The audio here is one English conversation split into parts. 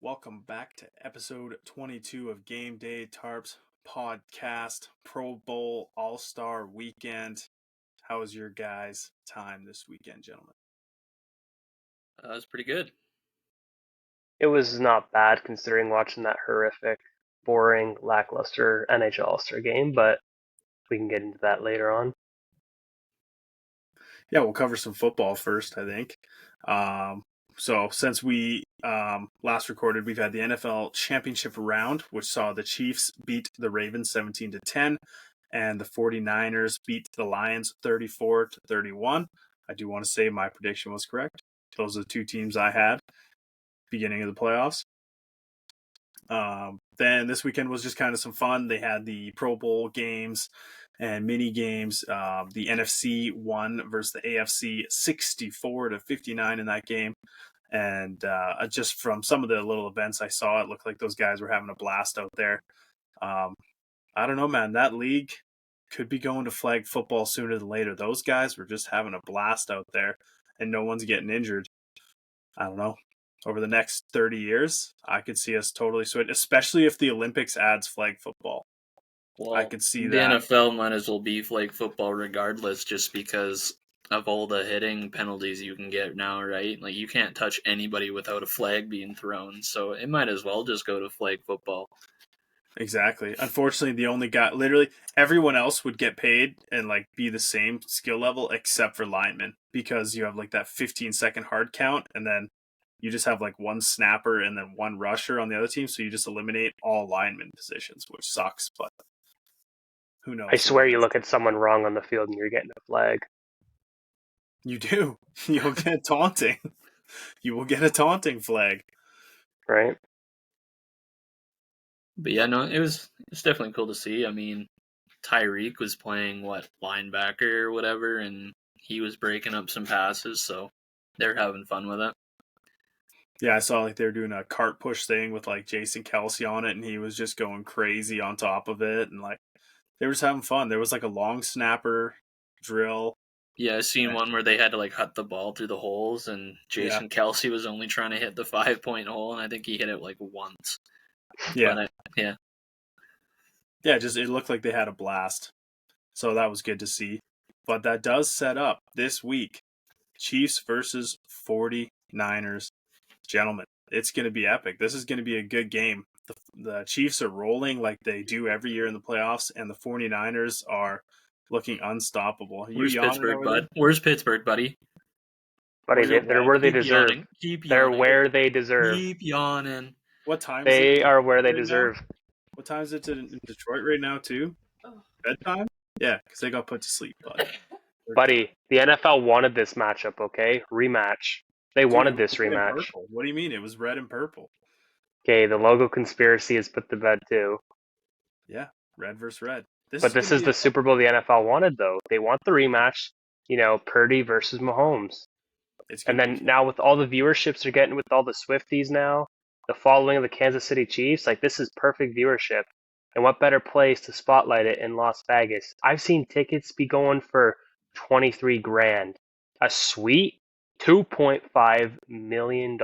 Welcome back to episode 22 of Gameday Tarps podcast, Pro Bowl All-Star Weekend. How was your guys' time this weekend, gentlemen? It was pretty good. It was not bad considering watching that horrific, boring, lackluster NHL All-Star game, but we can get into that later on. Yeah, we'll cover some football first, I think. So since we last recorded, we've had the NFL Championship round, which saw the Chiefs beat the Ravens 17-10, and the 49ers beat the Lions 34-31. I do want to say my prediction was correct. Those are the two teams I had beginning of the playoffs. Then this weekend was just kind of some fun. They had the Pro Bowl games and mini games. The NFC won versus the AFC 64-59 in that game. And just from some of the little events I saw, it looked like those guys were having a blast out there. I don't know, man. That league could be going to flag football sooner than later. Those guys were just having a blast out there, and no one's getting injured. I don't know. Over the next 30 years, I could see us totally switch, especially if the Olympics adds flag football. Well, I could see the that. NFL might as well be flag football regardless, just because of all the hitting penalties you can get now, right? Like, you can't touch anybody without a flag being thrown, so it might as well just go to flag football. Exactly. Unfortunately, the only guy, literally everyone else would get paid and like be the same skill level except for linemen, because you have like that 15-second hard count, and then you just have like one snapper and then one rusher on the other team, so you just eliminate all lineman positions, which sucks, but who knows? I swear you look at someone wrong on the field and you're getting a flag. You do. You'll get taunting. You will get a taunting flag. Right? But yeah, no, it's definitely cool to see. I mean, Tyreek was playing, linebacker or whatever, and he was breaking up some passes, so they're having fun with it. Yeah, I saw like they were doing a cart push thing with like Jason Kelsey on it, and he was just going crazy on top of it, and like they were just having fun. There was like a long snapper drill. Yeah, I seen one where they had to like hut the ball through the holes, and Jason Kelsey was only trying to hit the 5-point hole, and I think he hit it like once. Yeah. Yeah. Yeah, just it looked like they had a blast. So that was good to see. But that does set up this week Chiefs versus 49ers. Gentlemen, it's going to be epic. This is going to be a good game. The Chiefs are rolling like they do every year in the playoffs, and the 49ers are looking unstoppable. Where's Pittsburgh, bud? Where's Pittsburgh, buddy? Buddy, they're where they deserve. They're where they deserve. Keep yawning. What time is it? They are where they right deserve. Now? What time is it in Detroit right now, too? Bedtime? Yeah, because they got put to sleep, bud. Buddy, the NFL wanted this matchup, okay? Rematch. They wanted this rematch. What do you mean? It was red and purple. Okay, the logo conspiracy is put to bed, too. Yeah, red versus red. But this is the Super Bowl the NFL wanted, though. They want the rematch, Purdy versus Mahomes. And then now with all the viewerships they're getting with all the Swifties now, the following of the Kansas City Chiefs, like this is perfect viewership. And what better place to spotlight it in Las Vegas? I've seen tickets be going for $23,000. A suite, $2.5 million.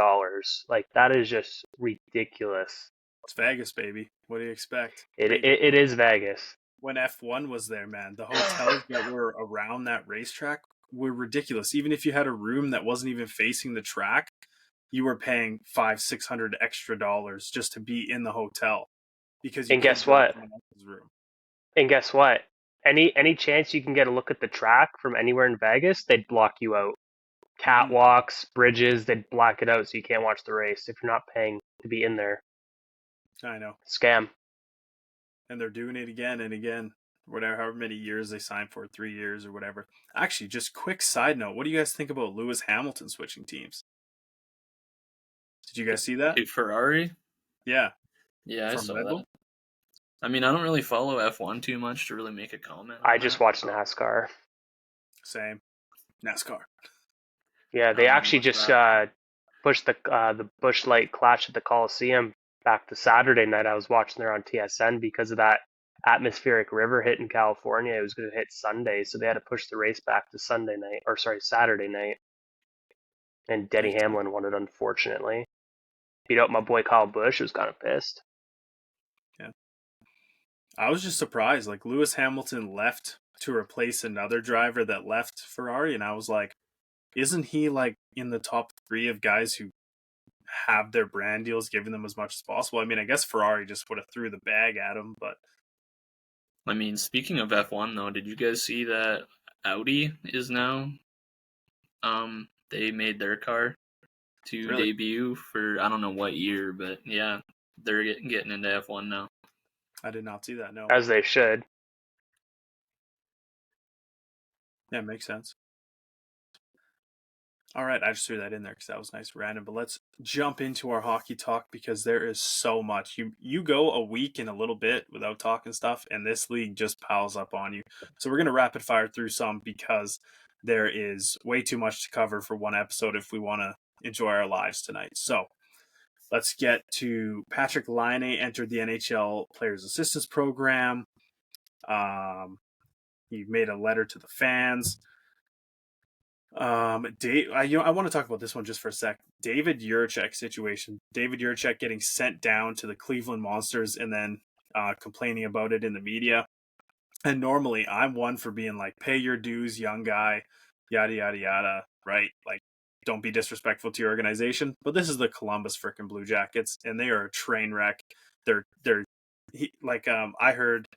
Like that is just ridiculous. It's Vegas, baby. What do you expect? It is Vegas. When F1 was there, man, the hotels that were around that racetrack were ridiculous. Even if you had a room that wasn't even facing the track, you were paying $500-$600 extra just to be in the hotel. Because and guess what? And guess what? Any chance you can get a look at the track from anywhere in Vegas, they'd block you out. Catwalks, bridges, they'd black it out so you can't watch the race if you're not paying to be in there. I know. Scam. And they're doing it again and again. Whatever, however many years they signed for, 3 years or whatever. Actually, just quick side note, what do you guys think about Lewis Hamilton switching teams? Did you guys see that? Ferrari? Yeah. Yeah, I saw that. I mean, I don't really follow F1 too much to really make a comment. I just watch NASCAR. Same. NASCAR. Yeah, they actually just pushed the Busch Light Clash at the Coliseum back to Saturday night. I was watching there on TSN because of that atmospheric river hit in California. It was going to hit Sunday, so they had to push the race back to Saturday night. And Denny Hamlin won it, unfortunately. beat out my boy Kyle Busch, who was kind of pissed. Yeah. I was just surprised. Like, Lewis Hamilton left to replace another driver that left Ferrari, and I was like, isn't he like in the top 3 of guys who have their brand deals giving them as much as possible? I mean, I guess Ferrari just would have threw the bag at him, but I mean, speaking of F1 though, did you guys see that Audi is now they made their car to Really? debut for I don't know what year, but yeah, they're getting into F1 now. I did not see that, no. As they should. Yeah, makes sense. All right, I just threw that in there because that was nice random. But let's jump into our hockey talk because there is so much. You go a week and a little bit without talking stuff, and this league just piles up on you. So we're going to rapid fire through some because there is way too much to cover for one episode if we want to enjoy our lives tonight. So let's get to Patrick Laine entered the NHL Players Assistance Program. He made a letter to the fans. I want to talk about this one just for a sec. David Jiricek situation. David Jiricek getting sent down to the Cleveland Monsters and then complaining about it in the media. And normally I'm one for being like, pay your dues, young guy, yada, yada, yada, right? Like, don't be disrespectful to your organization. But this is the Columbus frickin' Blue Jackets, and they are a train wreck. I heard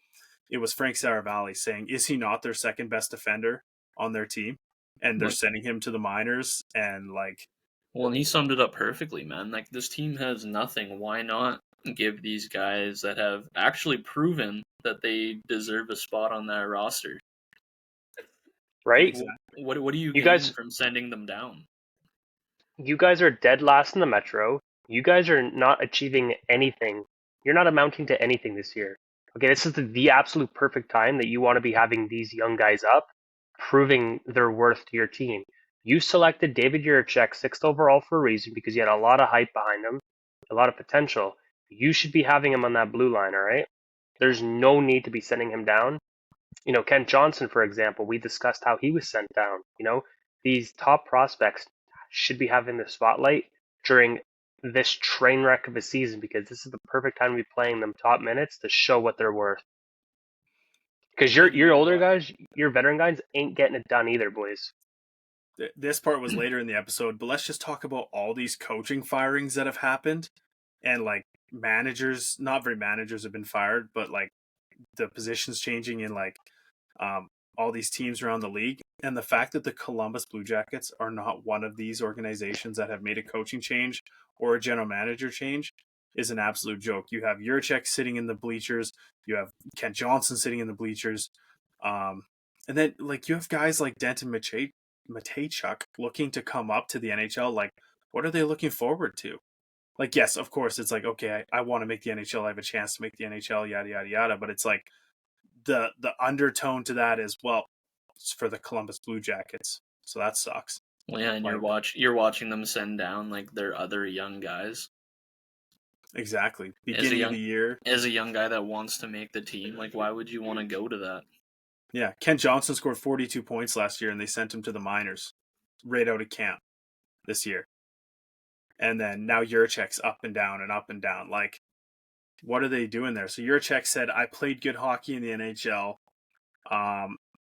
it was Frank Saravalli saying, is he not their second best defender on their team? And they're sending him to the minors, and like, well, and he summed it up perfectly, man. Like, this team has nothing. Why not give these guys that have actually proven that they deserve a spot on that roster? Right? What do you gain guys from sending them down? You guys are dead last in the Metro. You guys are not achieving anything. You're not amounting to anything this year. Okay, this is the absolute perfect time that you want to be having these young guys up, proving their worth to your team. You selected David Jiricek 6th overall for a reason because you had a lot of hype behind him, a lot of potential. You should be having him on that blue line, all right? There's no need to be sending him down. You know, Kent Johnson, for example, we discussed how he was sent down. You know, these top prospects should be having the spotlight during this train wreck of a season because this is the perfect time to be playing them top minutes to show what they're worth. Because your older guys, your veteran guys, ain't getting it done either, boys. This part was later in the episode, but let's just talk about all these coaching firings that have happened, and like managers. Not very managers have been fired, but like the positions changing in like all these teams around the league, and the fact that the Columbus Blue Jackets are not one of these organizations that have made a coaching change or a general manager change is an absolute joke. You have Jiricek sitting in the bleachers, you have Kent Johnson sitting in the bleachers, and then like you have guys like Denton Mateychuk looking to come up to the NHL. Like, what are they looking forward to? Like, yes, of course, it's like, okay, I want to make the NHL. I have a chance to make the NHL, yada, yada, yada. But it's like the undertone to that is, well, it's for the Columbus Blue Jackets. So that sucks. Well, yeah, and you're watching them send down like their other young guys. Exactly. Beginning of the year. As a young guy that wants to make the team, like, why would you want to go to that? Yeah, Kent Johnson scored 42 points last year, and they sent him to the minors right out of camp this year. And then now Jiricek's up and down and up and down. Like, what are they doing there? So Jiricek said, I played good hockey in the NHL.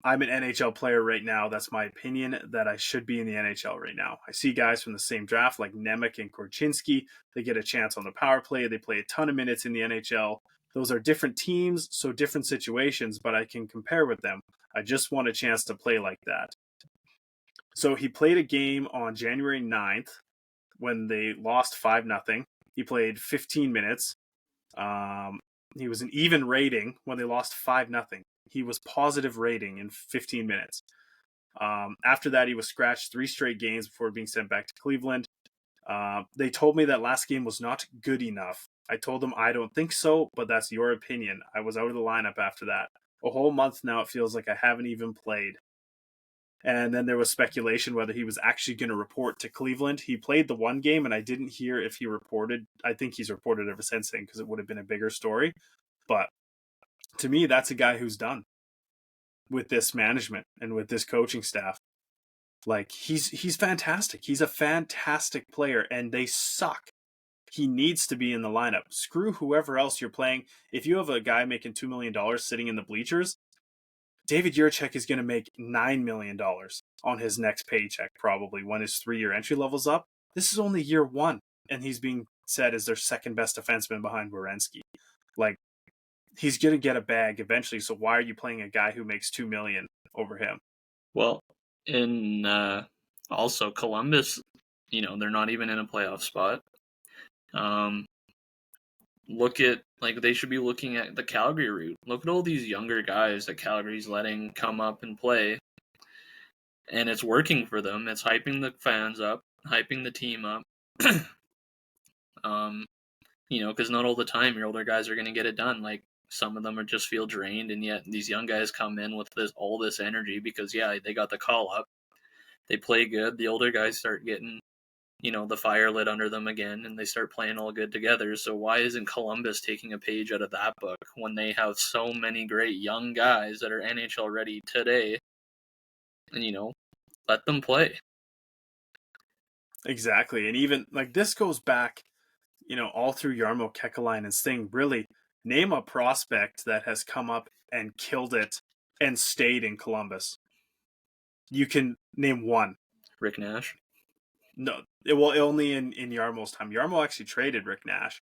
I'm an NHL player right now. That's my opinion, that I should be in the NHL right now. I see guys from the same draft like Nemec and Korchinski. They get a chance on the power play. They play a ton of minutes in the NHL. Those are different teams, so different situations, but I can compare with them. I just want a chance to play like that. So he played a game on January 9th when they lost 5-0. He played 15 minutes. He was an even rating when they lost 5-0. He was positive rating in 15 minutes. After that, he was scratched 3 straight games before being sent back to Cleveland. They told me that last game was not good enough. I told them I don't think so, but that's your opinion. I was out of the lineup after that. A whole month now, it feels like I haven't even played. And then there was speculation whether he was actually going to report to Cleveland. He played the one game, and I didn't hear if he reported. I think he's reported ever since then because it would have been a bigger story. But to me, that's a guy who's done with this management and with this coaching staff. Like, he's fantastic. He's a fantastic player, and they suck. He needs to be in the lineup. Screw whoever else you're playing. If you have a guy making $2 million sitting in the bleachers, David Jiricek is going to make $9 million on his next paycheck, probably, when his 3-year entry level's up. This is only year one, and he's being said as their second best defenseman behind Werenski. Like, he's going to get a bag eventually, so why are you playing a guy who makes $2 million over him? Well, in also Columbus, they're not even in a playoff spot. Look at, they should be looking at the Calgary route. Look at all these younger guys that Calgary's letting come up and play, and it's working for them. It's hyping the fans up, hyping the team up. Because not all the time your older guys are going to get it done. Like, some of them just feel drained, and yet these young guys come in with all this energy because, they got the call up. They play good. The older guys start getting, the fire lit under them again, and they start playing all good together. So why isn't Columbus taking a page out of that book when they have so many great young guys that are NHL ready today? And, let them play. Exactly. And even, this goes back, all through Jarmo Kekalainen's thing. Really, name a prospect that has come up and killed it and stayed in Columbus. You can name one. Rick Nash? No, only in Jarmo's time. Jarmo actually traded Rick Nash.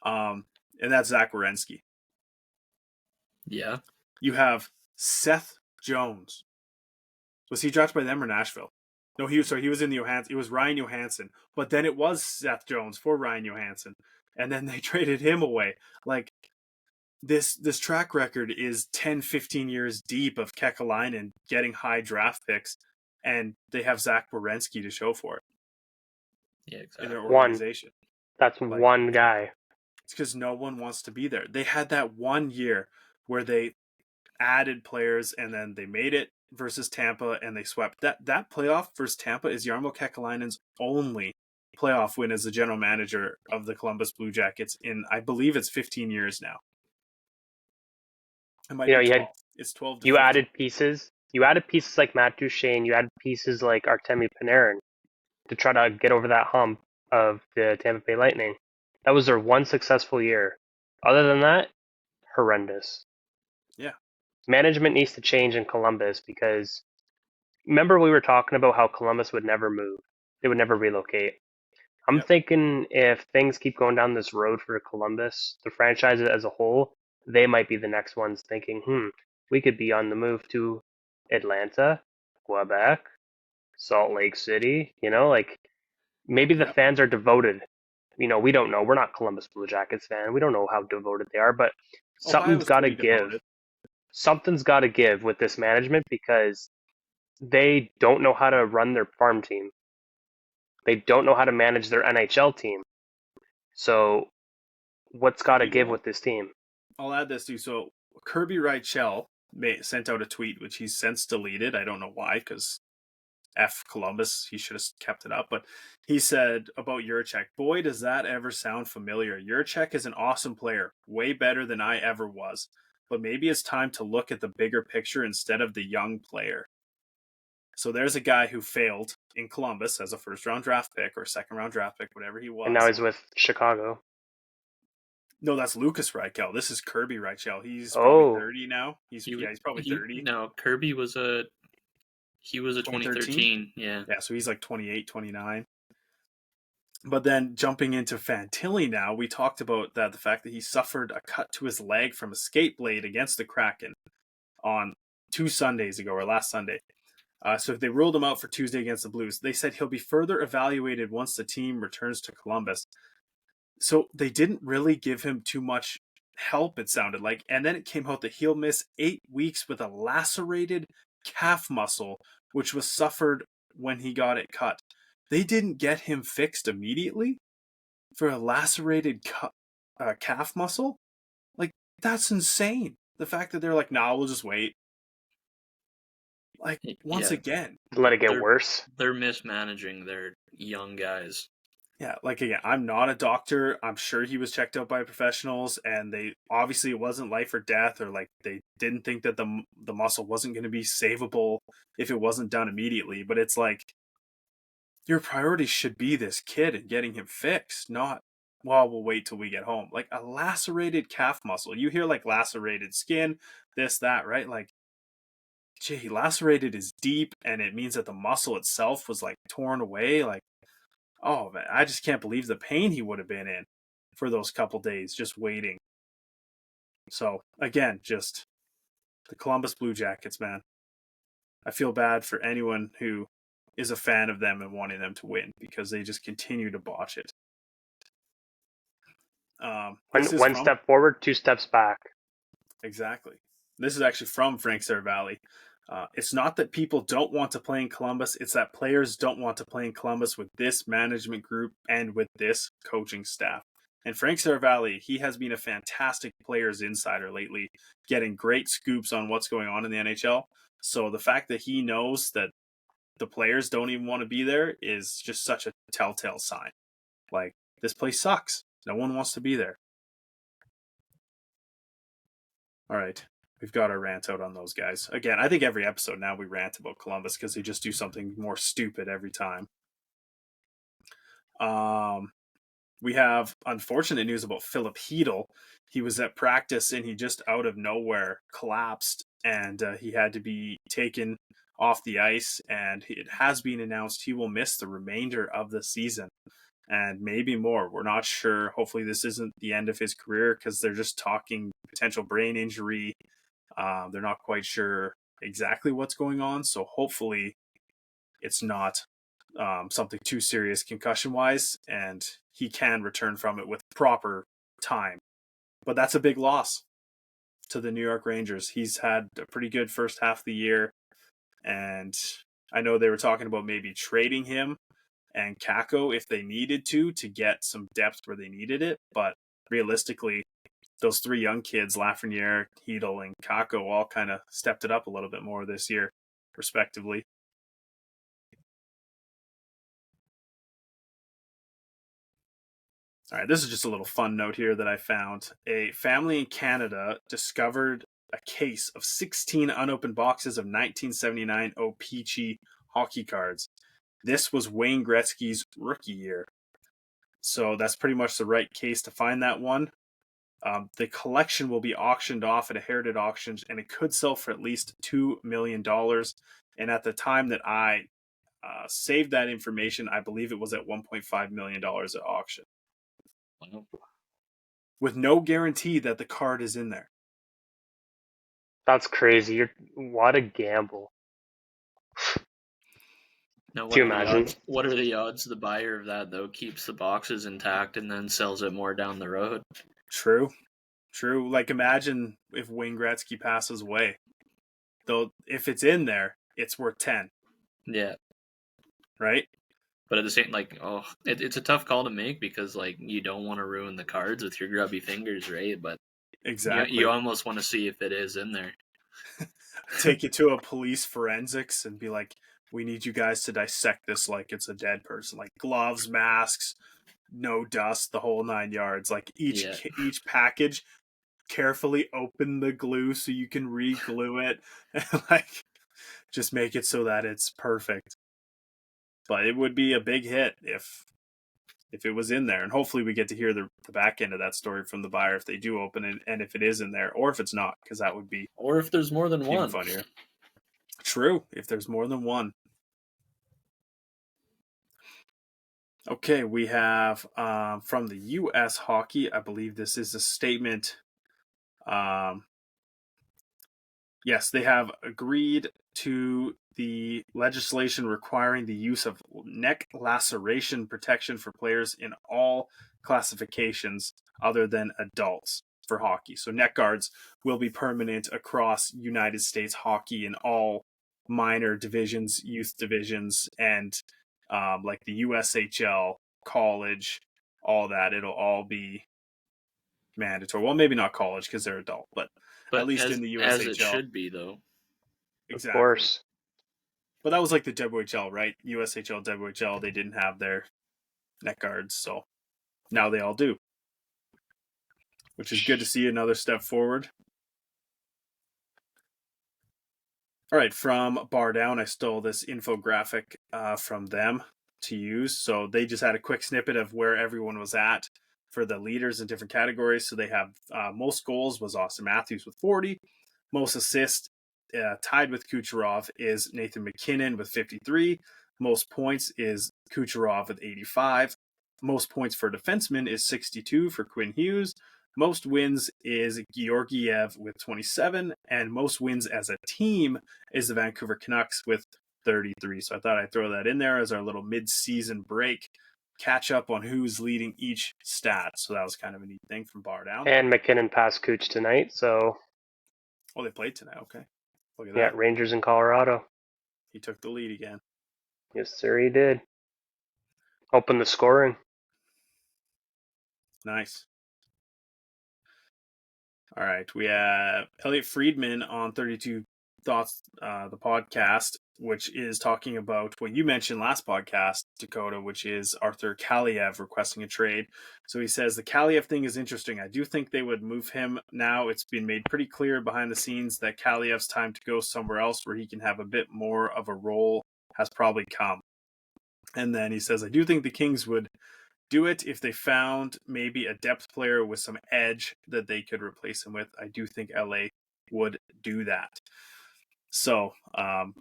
And that's Zach Werenski. Yeah. You have Seth Jones. Was he drafted by them or Nashville? No, he was in the Johansson. It was Ryan Johansson. But then it was Seth Jones for Ryan Johansson. And then they traded him away. This track record is 10, 15 years deep of Kekalainen getting high draft picks, and they have Zach Werenski to show for it. Yeah, exactly. In their organization. That's one guy. It's because no one wants to be there. They had that 1 year where they added players, and then they made it versus Tampa, and they swept. That playoff versus Tampa is Jarmo Kekalainen's only playoff win as the general manager of the Columbus Blue Jackets in, I believe it's 15 years now. It might be 12. It's 12 to 15. added pieces. You added pieces like Matt Duchene. You added pieces like Artemi Panarin to try to get over that hump of the Tampa Bay Lightning. That was their one successful year. Other than that, horrendous. Yeah. Management needs to change in Columbus because remember we were talking about how Columbus would never move. They would never relocate. I'm thinking if things keep going down this road for Columbus, the franchise as a whole, they might be the next ones thinking, we could be on the move to Atlanta, Quebec, Salt Lake City, maybe the fans are devoted. We don't know. We're not Columbus Blue Jackets fan. We don't know how devoted they are, but something's got to give. Devoted. Something's got to give with this management because they don't know how to run their farm team. They don't know how to manage their NHL team. So what's got to give with this team? I'll add this too. So Kirby Rychel sent out a tweet, which he's since deleted. I don't know why, because F Columbus, he should have kept it up. But he said about Jiricek, boy, does that ever sound familiar. Jiricek is an awesome player, way better than I ever was. But maybe it's time to look at the bigger picture instead of the young player. So there's a guy who failed in Columbus as a first-round draft pick or second-round draft pick, whatever he was. And now he's with Chicago. No, that's Lucas Rychel. This is Kirby Rychel. He's probably 30 now. He's probably 30. No, Kirby was a 2013. Yeah. Yeah, so he's like 28, 29. But then jumping into Fantilli now, we talked about the fact that he suffered a cut to his leg from a skate blade against the Kraken on 2 Sundays ago, or last Sunday. So they ruled him out for Tuesday against the Blues. They said he'll be further evaluated once the team returns to Columbus. So they didn't really give him too much help, it sounded like. And then it came out that he'll miss 8 weeks with a lacerated calf muscle, which was suffered when he got it cut. They didn't get him fixed immediately for a lacerated calf muscle? That's insane. The fact that they're like, nah, we'll just wait. Once again. Let it get worse. They're mismanaging their young guys. Yeah, again, I'm not a doctor. I'm sure he was checked out by professionals, and obviously it wasn't life or death, or they didn't think that the muscle wasn't going to be savable if it wasn't done immediately. But it's your priority should be this kid and getting him fixed, not, well, we'll wait till we get home. Like a lacerated calf muscle. You hear like lacerated skin, this, that, right? Like, gee, lacerated is deep, and it means that the muscle itself was like torn away. Like, oh man, I just can't believe the pain he would have been in for those couple days just waiting. So again, just the Columbus Blue Jackets, man. I feel bad for anyone who is a fan of them and wanting them to win because they just continue to botch it. One step forward, 2 steps back. Exactly. This is actually from Frank Saravalli. It's not that people don't want to play in Columbus. It's that players don't want to play in Columbus with this management group and with this coaching staff. And Frank Saravalli, he has been a fantastic players insider lately, getting great scoops on what's going on in the NHL. So the fact that he knows that the players don't even want to be there is just such a telltale sign. Like, this place sucks. No one wants to be there. All right. We've got our rant out on those guys. Again, I think every episode now we rant about Columbus because they just do something more stupid every time. We have unfortunate news about Filip Chytil. He was at practice and he just out of nowhere collapsed and he had to be taken off the ice, and it has been announced he will miss the remainder of the season and maybe more. We're not sure. Hopefully this isn't the end of his career because they're just talking potential brain injury. They're not quite sure exactly what's going on, so hopefully it's not something too serious concussion-wise, and he can return from it with proper time. But that's a big loss to the New York Rangers. He's had a pretty good first half of the year, and I know they were talking about maybe trading him and Kakko if they needed to get some depth where they needed it, but realistically, those 3 young kids, Lafreniere, Chytil, and Kakko, all kind of stepped it up a little bit more this year, respectively. All right, this is just a little fun note here that I found. A family in Canada discovered a case of 16 unopened boxes of 1979 O-Pee-Chee hockey cards. This was Wayne Gretzky's rookie year. So that's pretty much the right case to find that one. The collection will be auctioned off at a Heritage Auctions, and it could sell for at least $2 million. And at the time that I saved that information, I believe it was at $1.5 million at auction. Wow. With no guarantee that the card is in there. That's crazy. What a gamble. Now, Do you imagine? What are the odds the buyer of that, though, keeps the boxes intact and then sells it more down the road? True. Like, imagine if Wayne Gretzky passes away. Though, if it's in there, it's worth 10. Yeah. Right? But at the same, it's a tough call to make because, you don't want to ruin the cards with your grubby fingers, right? But exactly, you almost want to see if it is in there. Take it to a police forensics and be like, we need you guys to dissect this like it's a dead person. Like gloves, masks, no dust, the whole 9 yards. Like each package, carefully open the glue so you can re-glue it. And just make it so that it's perfect. But it would be a big hit if it was in there. And hopefully we get to hear the back end of that story from the buyer if they do open it, and if it is in there, or if it's not, because that would be... Or if there's more than one. Funnier. True, if there's more than one. Okay, we have from the U.S. Hockey, I believe this is a statement. Yes, they have agreed to the legislation requiring the use of neck laceration protection for players in all classifications other than adults for hockey. So neck guards will be permanent across United States hockey in all minor divisions, youth divisions, and like the USHL, college, all that. It'll all be mandatory. Well, maybe not college because they're adult, but at least in the USHL. As it should be, though. Exactly. Of course. But that was like the WHL, right? USHL, WHL, they didn't have their neck guards, so now they all do. Which is good to see, another step forward. All right, from Bar Down, I stole this infographic from them to use. So they just had a quick snippet of where everyone was at for the leaders in different categories. So they have most goals was Austin Matthews with 40. Most assists, tied with Kucherov, is Nathan McKinnon with 53. Most points is Kucherov with 85. Most points for defensemen is 62 for Quinn Hughes. Most wins is Georgiev with 27. And most wins as a team is the Vancouver Canucks with 33. So I thought I'd throw that in there as our little mid-season break catch up on who's leading each stat. So that was kind of a neat thing from Bar Down. And McKinnon passed Cooch tonight, so... Oh, they played tonight. Okay. Look at Yeah, that. Rangers in Colorado. He took the lead again. Yes, sir, he did. Open the scoring. Nice. All right. We have Elliot Friedman on 32 Thoughts, the podcast, which is talking about what you mentioned last podcast, Dakota, which is Arthur Kaliev requesting a trade. So he says the Kaliev thing is interesting. I do think they would move him now. It's been made pretty clear behind the scenes that Kaliev's time to go somewhere else where he can have a bit more of a role has probably come. And then he says, I do think the Kings would do it if they found maybe a depth player with some edge that they could replace him with. I do think LA would do that. So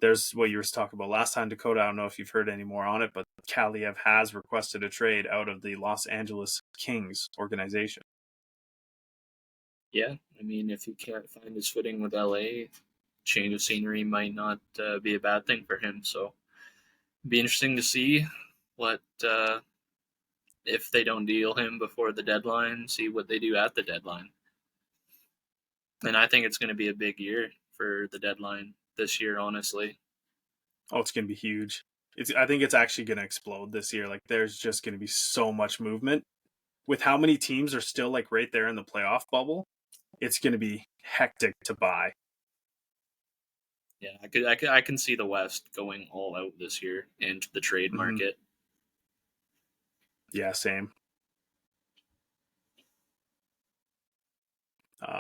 there's what you were talking about last time, Dakota. I don't know if you've heard any more on it, but Kaliev has requested a trade out of the Los Angeles Kings organization. Yeah, I mean, if he can't find his footing with LA, change of scenery might not be a bad thing for him. So it'd be interesting to see what if they don't deal him before the deadline, see what they do at the deadline. And I think it's going to be a big year for the deadline this year, honestly. Oh, it's going to be huge. I think it's actually going to explode this year. Like, there's just going to be so much movement. With how many teams are still, like, right there in the playoff bubble, it's going to be hectic to buy. Yeah, I can see the West going all out this year into the trade market. Yeah, same.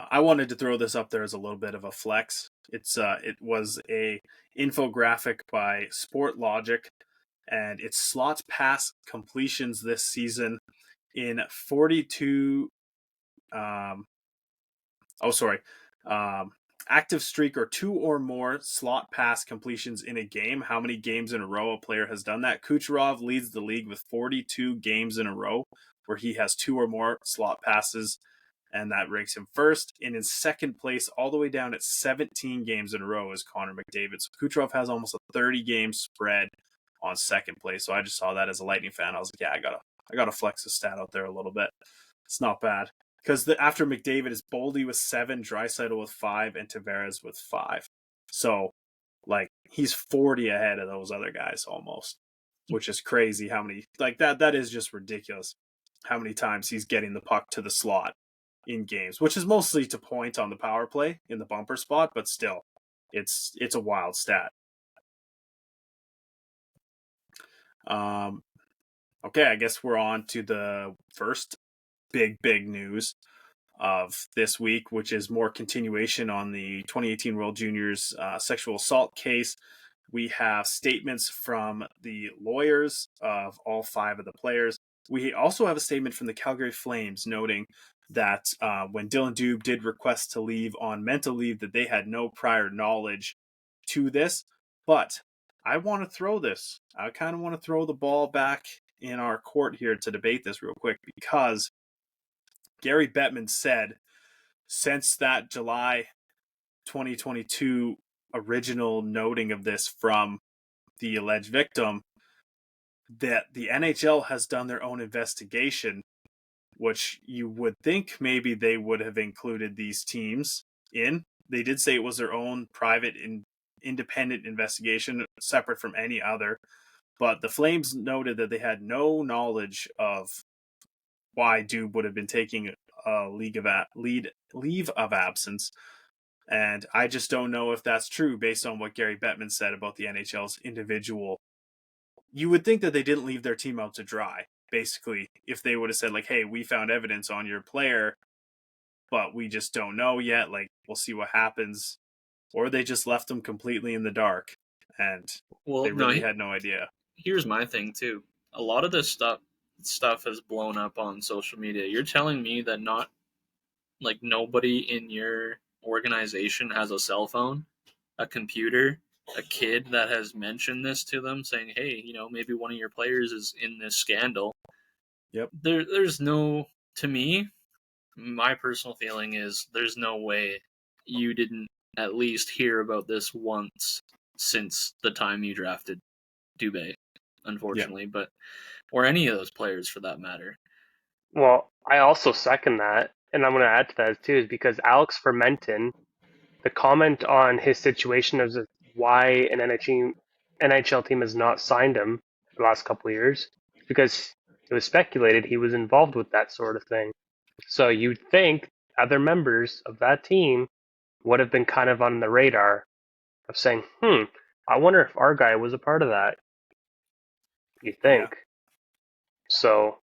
I wanted to throw this up there as a little bit of a flex. It was a infographic by Sport Logic, and it slots past completions this season in 42. Active streak or 2 or more slot pass completions in a game. How many games in a row a player has done that? Kucherov leads the league with 42 games in a row where he has 2 or more slot passes, and that ranks him first. And in second place, all the way down at 17 games in a row, is Connor McDavid. So Kucherov has almost a 30-game spread on second place. So I just saw that as a Lightning fan. I was like, yeah, I gotta flex the stat out there a little bit. It's not bad. Because after McDavid is Boldy with 7, Draisaitl with 5, and Tavares with 5. So, like, he's 40 ahead of those other guys almost, which is crazy. How many, like, that is just ridiculous. How many times he's getting the puck to the slot in games, which is mostly to point on the power play in the bumper spot, but still, it's a wild stat. Okay, I guess we're on to the first big news of this week, which is more continuation on the 2018 World Juniors sexual assault case. We have statements from the lawyers of all 5 of the players. We also have a statement from the Calgary Flames noting that when Dylan Dube did request to leave on mental leave, that they had no prior knowledge to this. But I want to throw this. I kind of want to throw the ball back in our court here to debate this real quick, because Gary Bettman said since that July 2022 original noting of this from the alleged victim, that the NHL has done their own investigation, which you would think maybe they would have included these teams in. They did say it was their own private and independent investigation, separate from any other. But the Flames noted that they had no knowledge of why Dube would have been taking a leave of absence. And I just don't know if that's true based on what Gary Bettman said about the NHL's individual. You would think that they didn't leave their team out to dry, basically, if they would have said, like, hey, we found evidence on your player, but we just don't know yet. Like, we'll see what happens. Or they just left them completely in the dark, and they really had no idea. Here's my thing, too. a lot of this stuff has blown up on social media. You're telling me that nobody in your organization has a cell phone, a computer, a kid that has mentioned this to them, saying, "Hey, maybe one of your players is in this scandal." Yep. There's no, to me, my personal feeling is there's no way you didn't at least hear about this once since the time you drafted Dubé, unfortunately, but or any of those players for that matter. Well, I also second that, and I'm going to add to that too, is because Alex Fermenton, the comment on his situation as to why an NHL team has not signed him the last couple of years, because it was speculated he was involved with that sort of thing. So you'd think other members of that team would have been kind of on the radar of saying, I wonder if our guy was a part of that. You think. Yeah. So,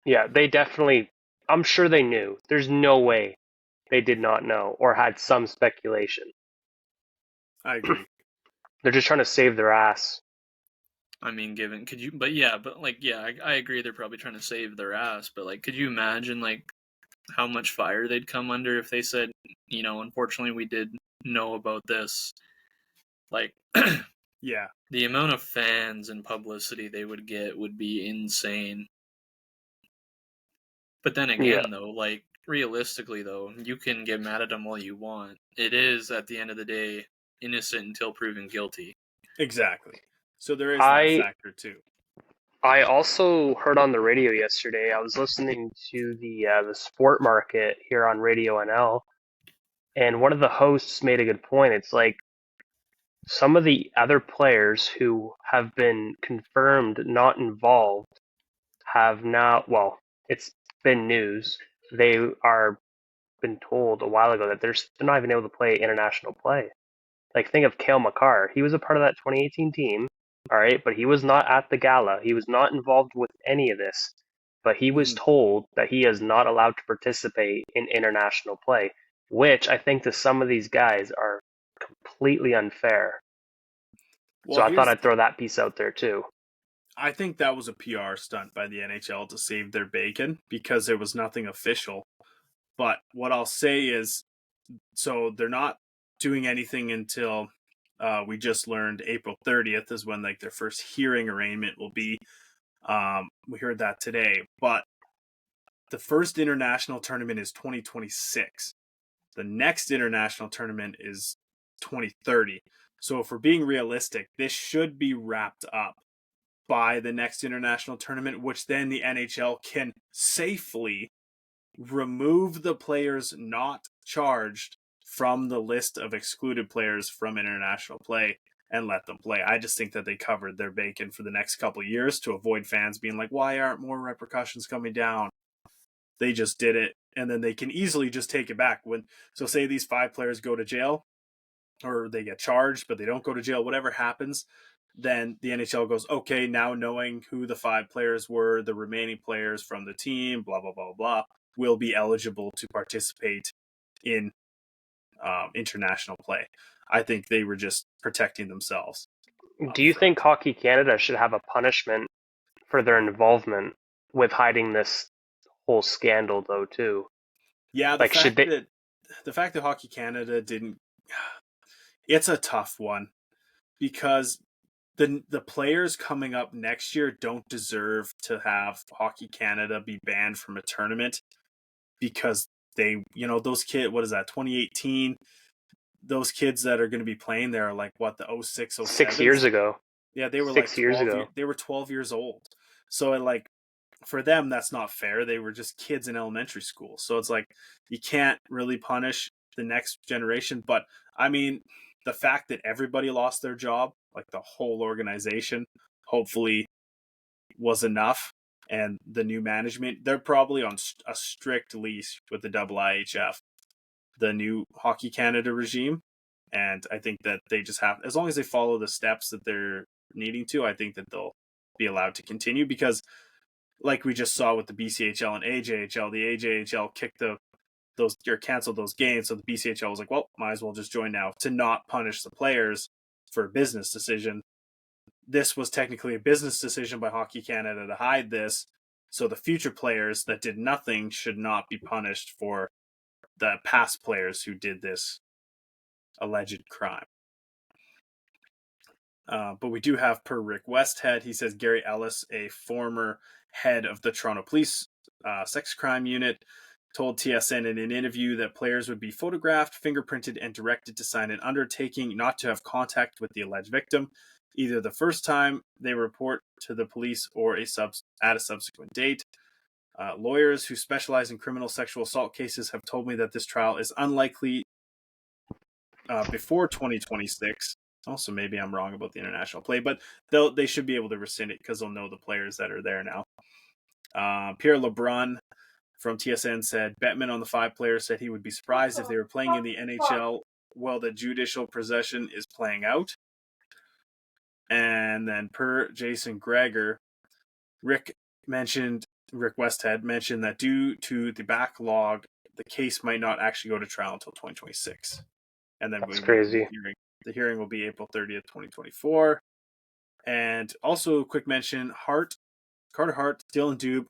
yeah, they definitely, I'm sure they knew. There's no way they did not know or had some speculation. I agree. They're just trying to save their ass. I mean, I agree they're probably trying to save their ass, but could you imagine how much fire they'd come under if they said, unfortunately we did know about this. Yeah. The amount of fans and publicity they would get would be insane. But then again, though, realistically, though, you can get mad at them all you want. It is, at the end of the day, innocent until proven guilty. Exactly. So there is that factor, too. I also heard on the radio yesterday, I was listening to the Sport Market here on Radio NL, and one of the hosts made a good point. It's like some of the other players who have been confirmed not involved have now, well, it's been news. They are been told a while ago that they're not even able to play international play. Think of Cale Makar. He was a part of that 2018 team, all right, but he was not at the gala. He was not involved with any of this. But he was told that he is not allowed to participate in international play, which I think to some of these guys are completely unfair. Well, so I thought I'd throw that piece out there too. I think that was a PR stunt by the NHL to save their bacon because there was nothing official. But what I'll say is, so they're not doing anything until we just learned April 30th is when their first hearing arraignment will be. We heard that today. But the first international tournament is 2026. The next international tournament is 2030. So if we're being realistic, this should be wrapped up by the next international tournament, which then the NHL can safely remove the players not charged from the list of excluded players from international play and let them play. I just think that they covered their bacon for the next couple of years to avoid fans being like, why aren't more repercussions coming down? They just did it, and then they can easily just take it back. So say these 5 players go to jail, or they get charged, but they don't go to jail, whatever happens, then the NHL goes, okay, now knowing who the 5 players were, the remaining players from the team, blah, blah, blah, blah, will be eligible to participate in international play. I think they were just protecting themselves. Do you think Hockey Canada should have a punishment for their involvement with hiding this whole scandal, though, too? Yeah, the fact that Hockey Canada didn't, it's a tough one because the players coming up next year don't deserve to have Hockey Canada be banned from a tournament because they, those kids, what is that, 2018? Those kids that are going to be playing there are the 06, 07? 6 years ago. Yeah, they were 6 years ago. They were 12 years old. So for them, that's not fair. They were just kids in elementary school. So it's you can't really punish the next generation. But I mean, the fact that everybody lost their job, the whole organization, hopefully was enough. And the new management, they're probably on a strict leash with the IIHF, the new Hockey Canada regime. And I think that they just have, as long as they follow the steps that they're needing to, I think that they'll be allowed to continue because like we just saw with the BCHL and AJHL, the AJHL kicked canceled those games. So the BCHL was like, well, might as well just join now to not punish the players for a business decision. this was technically a business decision by Hockey Canada to hide this, so the future players that did nothing should not be punished for the past players who did this alleged crime. But we do have, per Rick Westhead, he says Gary Ellis, a former head of the Toronto Police sex crime unit, told TSN in an interview that players would be photographed, fingerprinted, and directed to sign an undertaking not to have contact with the alleged victim, either the first time they report to the police or at a subsequent date. Lawyers who specialize in criminal sexual assault cases have told me that this trial is unlikely before 2026. Also, maybe I'm wrong about the international play, but they should be able to rescind it because they'll know the players that are there now. Pierre LeBrun from TSN said Bettman on the 5 players said he would be surprised if they were playing in the NHL while the judicial procession is playing out. And then per Jason Greger, Rick Westhead mentioned that due to the backlog, the case might not actually go to trial until 2026. And then that's crazy. The hearing will be April 30th, 2024. And also a quick mention, Carter Hart, Dylan Dube,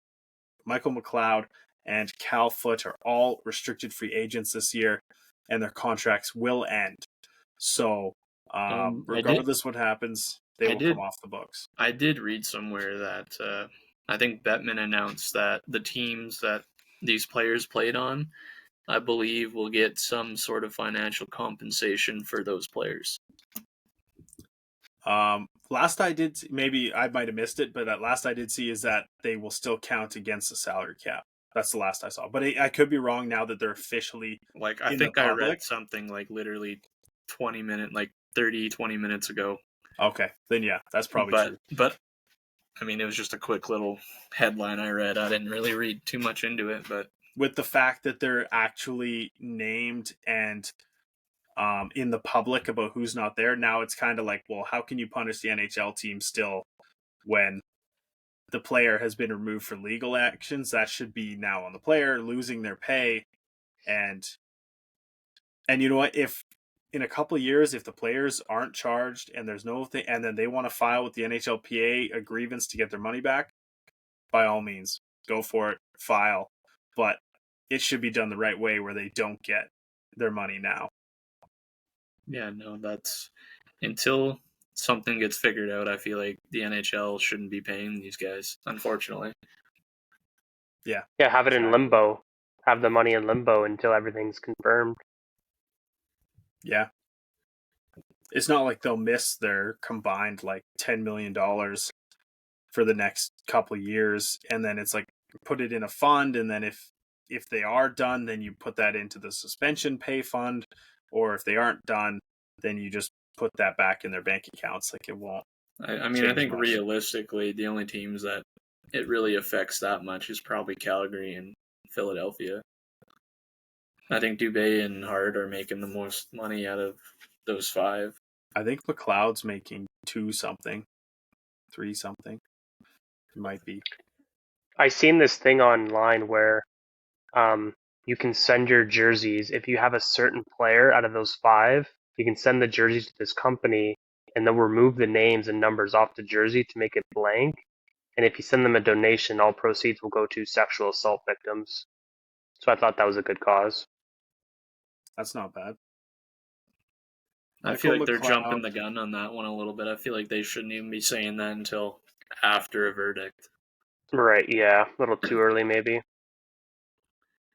Michael McLeod, and Cal Foote are all restricted free agents this year, and their contracts will end. So, regardless what happens, they will come off the books. I did read somewhere that I think Bettman announced that the teams that these players played on, I believe, will get some sort of financial compensation for those players. Last I did, maybe I might have missed it, but last I did see is that they will still count against the salary cap. That's the last I saw. But I could be wrong now that they're officially I think I read something like literally 20 minutes ago. Okay, then yeah, that's probably true. But I mean, it was just a quick little headline I read. I didn't really read too much into it, but with the fact that they're actually named and in the public about who's not there, now it's kind of like, well, how can you punish the NHL team still when the player has been removed for legal actions? That should be now on the player losing their pay. And you know what? If in a couple of years, if the players aren't charged and there's no thing, and then they want to file with the NHLPA a grievance to get their money back, by all means, go for it, file. But it should be done the right way where they don't get their money now. Yeah, no, that's until something gets figured out. I feel like the NHL shouldn't be paying these guys, unfortunately. Yeah, have it in limbo. Have the money in limbo until everything's confirmed. Yeah. It's not like they'll miss their combined like $10 million for the next couple of years, and then it's like put it in a fund, and then if they are done, then you put that into the suspension pay fund, or if they aren't done, then you just put that back in their bank accounts. Like it won't. I mean, I think much. Realistically, the only teams that it really affects that much is probably Calgary and Philadelphia. I think Dubé and Hart are making the most money out of those 5. I think McLeod's making 2 something, 3 something. It might be. I seen this thing online where you can send your jerseys. If you have a certain player out of those 5, you can send the jerseys to this company, and they'll remove the names and numbers off the jersey to make it blank. And if you send them a donation, all proceeds will go to sexual assault victims. So I thought that was a good cause. That's not bad. I feel like they're jumping the gun on that one a little bit. I feel like they shouldn't even be saying that until after a verdict. Right, yeah. A little too early, maybe.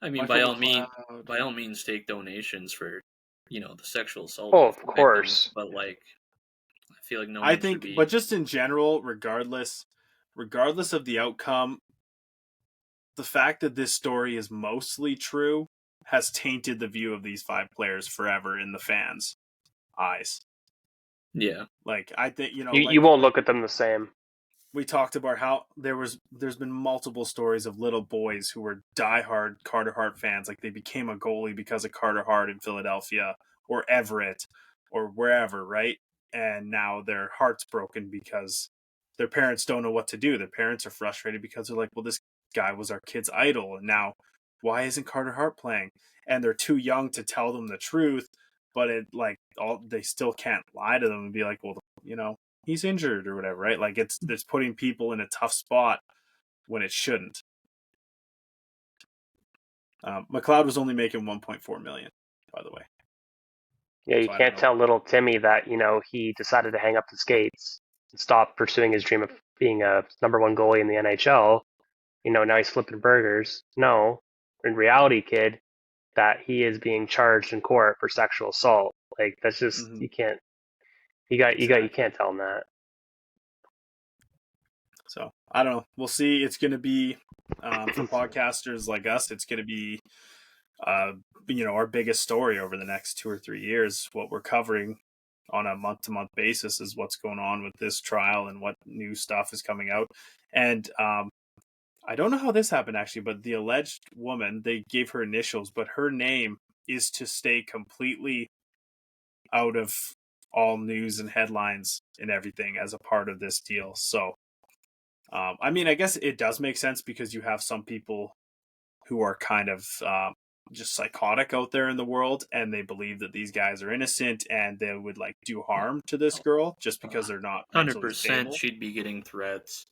I mean, by all means, take donations for, the sexual assault. Oh, of course. But like, I feel like I think, but just in general, regardless of the outcome, the fact that this story is mostly true has tainted the view of these 5 players forever in the fans' eyes. Yeah, like I think you won't look at them the same. We talked about how there's been multiple stories of little boys who were diehard Carter Hart fans. Like they became a goalie because of Carter Hart in Philadelphia or Everett or wherever, right? And now their heart's broken because their parents don't know what to do. Their parents are frustrated because they're like, well, this guy was our kid's idol, and now why isn't Carter Hart playing? And they're too young to tell them the truth, but they still can't lie to them and be like, well, he's injured or whatever, right? Like it's putting people in a tough spot when it shouldn't. McLeod was only making 1.4 million, by the way. Yeah, you can't tell little Timmy that, he decided to hang up the skates and stop pursuing his dream of being a number one goalie in the NHL. Now he's flipping burgers. No, in reality, kid, that he is being charged in court for sexual assault. Like that's just you can't. You can't tell him that. So I don't know. We'll see. It's going to be for podcasters like us. It's going to be our biggest story over the next 2 or 3 years. What we're covering on a month-to-month basis is what's going on with this trial and what new stuff is coming out. And I don't know how this happened actually, but the alleged woman, they gave her initials, but her name is to stay completely out of all news and headlines and everything as a part of this deal. So, I guess it does make sense because you have some people who are kind of just psychotic out there in the world, and they believe that these guys are innocent and they would like do harm to this girl just because they're not 100%. She'd be getting threats.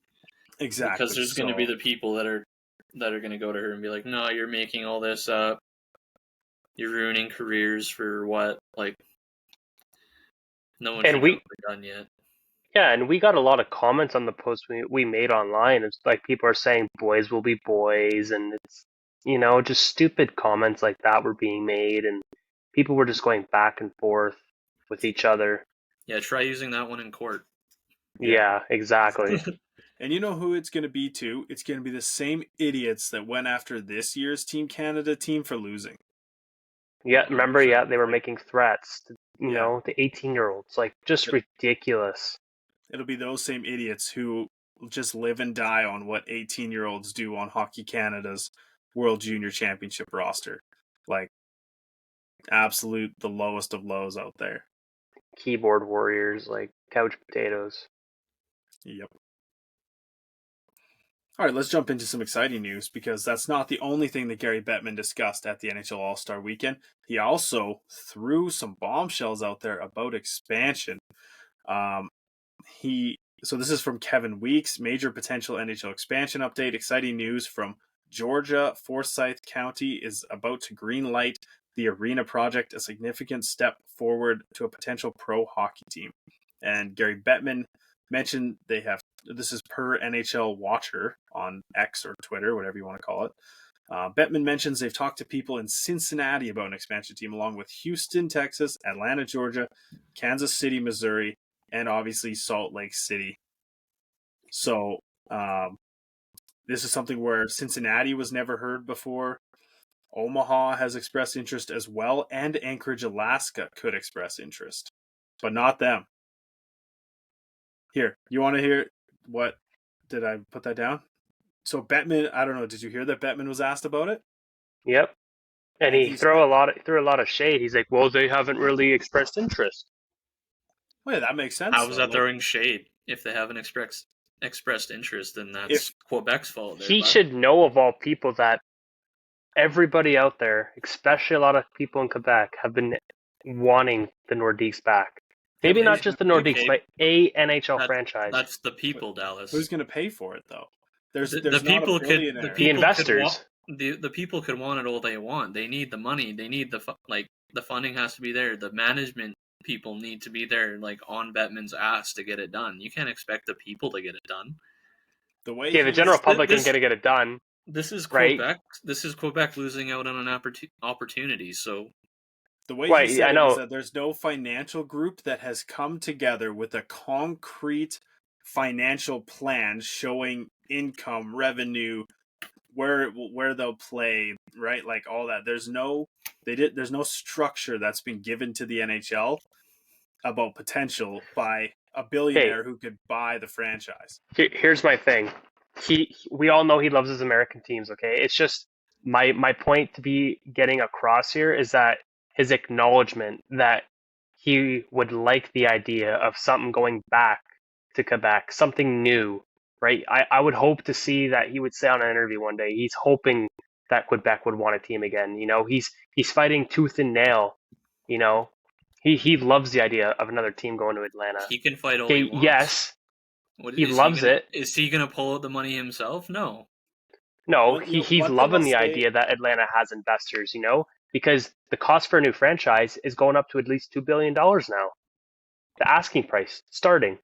Exactly, because there's going to be the people that are going to go to her and be like, "No, you're making all this up. You're ruining careers for what?" Like, no one should be done yet. Yeah, and we got a lot of comments on the post we made online. It's like people are saying boys will be boys, and it's just stupid comments like that were being made, and people were just going back and forth with each other. Yeah, try using that one in court. Yeah, exactly. And you know who it's going to be too? It's going to be the same idiots that went after this year's Team Canada team for losing. Yeah, remember? Yeah, they were making threats. The 18-year-olds, like just ridiculous. It'll be those same idiots who just live and die on what 18-year-olds do on Hockey Canada's World Junior Championship roster. Like, absolute the lowest of lows out there. Keyboard warriors, like couch potatoes. Yep. All right, let's jump into some exciting news because that's not the only thing that Gary Bettman discussed at the NHL All-Star Weekend. He also threw some bombshells out there about expansion. So this is from Kevin Weeks, major potential NHL expansion update. Exciting news from Georgia. Forsyth County is about to greenlight the arena project, a significant step forward to a potential pro hockey team. And Gary Bettman mentioned this is per NHL Watcher on X or Twitter, whatever you want to call it. Bettman mentions they've talked to people in Cincinnati about an expansion team, along with Houston, Texas, Atlanta, Georgia, Kansas City, Missouri, and obviously Salt Lake City. So this is something where Cincinnati was never heard before. Omaha has expressed interest as well, and Anchorage, Alaska could express interest, but not them. Here, you want to hear what? Did I put that down? So Bettman, I don't know. Did you hear that Bettman was asked about it? Yep. And he threw a lot of shade. He's like, "Well, they haven't really expressed interest." Well, yeah, that makes sense. How is that throwing shade? If they haven't expressed interest, then that's Quebec's fault. He should know of all people that everybody out there, especially a lot of people in Quebec, have been wanting the Nordiques back. Maybe not just the Nordiques, but a NHL franchise. That's the people, Dallas. Who's going to pay for it, though? There's the people could the investors. The people could want it all they want. They need the money. They need the funding has to be there. The management people need to be there, like on Bettman's ass to get it done. You can't expect the people to get it done. The general public ain't going to get it done. This is Quebec. Right? This is Quebec losing out on an opportunity. So the way he said it is that there's no financial group that has come together with a concrete financial plan showing income, revenue, where they'll play, right? Like all that. There's no structure that's been given to the NHL about potential by a billionaire who could buy the franchise. Here's my thing. We all know he loves his American teams, okay? It's just my point to be getting across here is that his acknowledgement that he would like the idea of something going back to Quebec, something new, right? I would hope to see that he would say on an interview one day, he's hoping that Quebec would want a team again. He's fighting tooth and nail, He loves the idea of another team going to Atlanta. He can fight all he Okay, wants. yes, What he is loves it. Is he gonna pull out the money himself? No. No, You know, he's one thing I'll loving the say, idea that Atlanta has investors, because the cost for a new franchise is going up to at least $2 billion now. The asking price starting,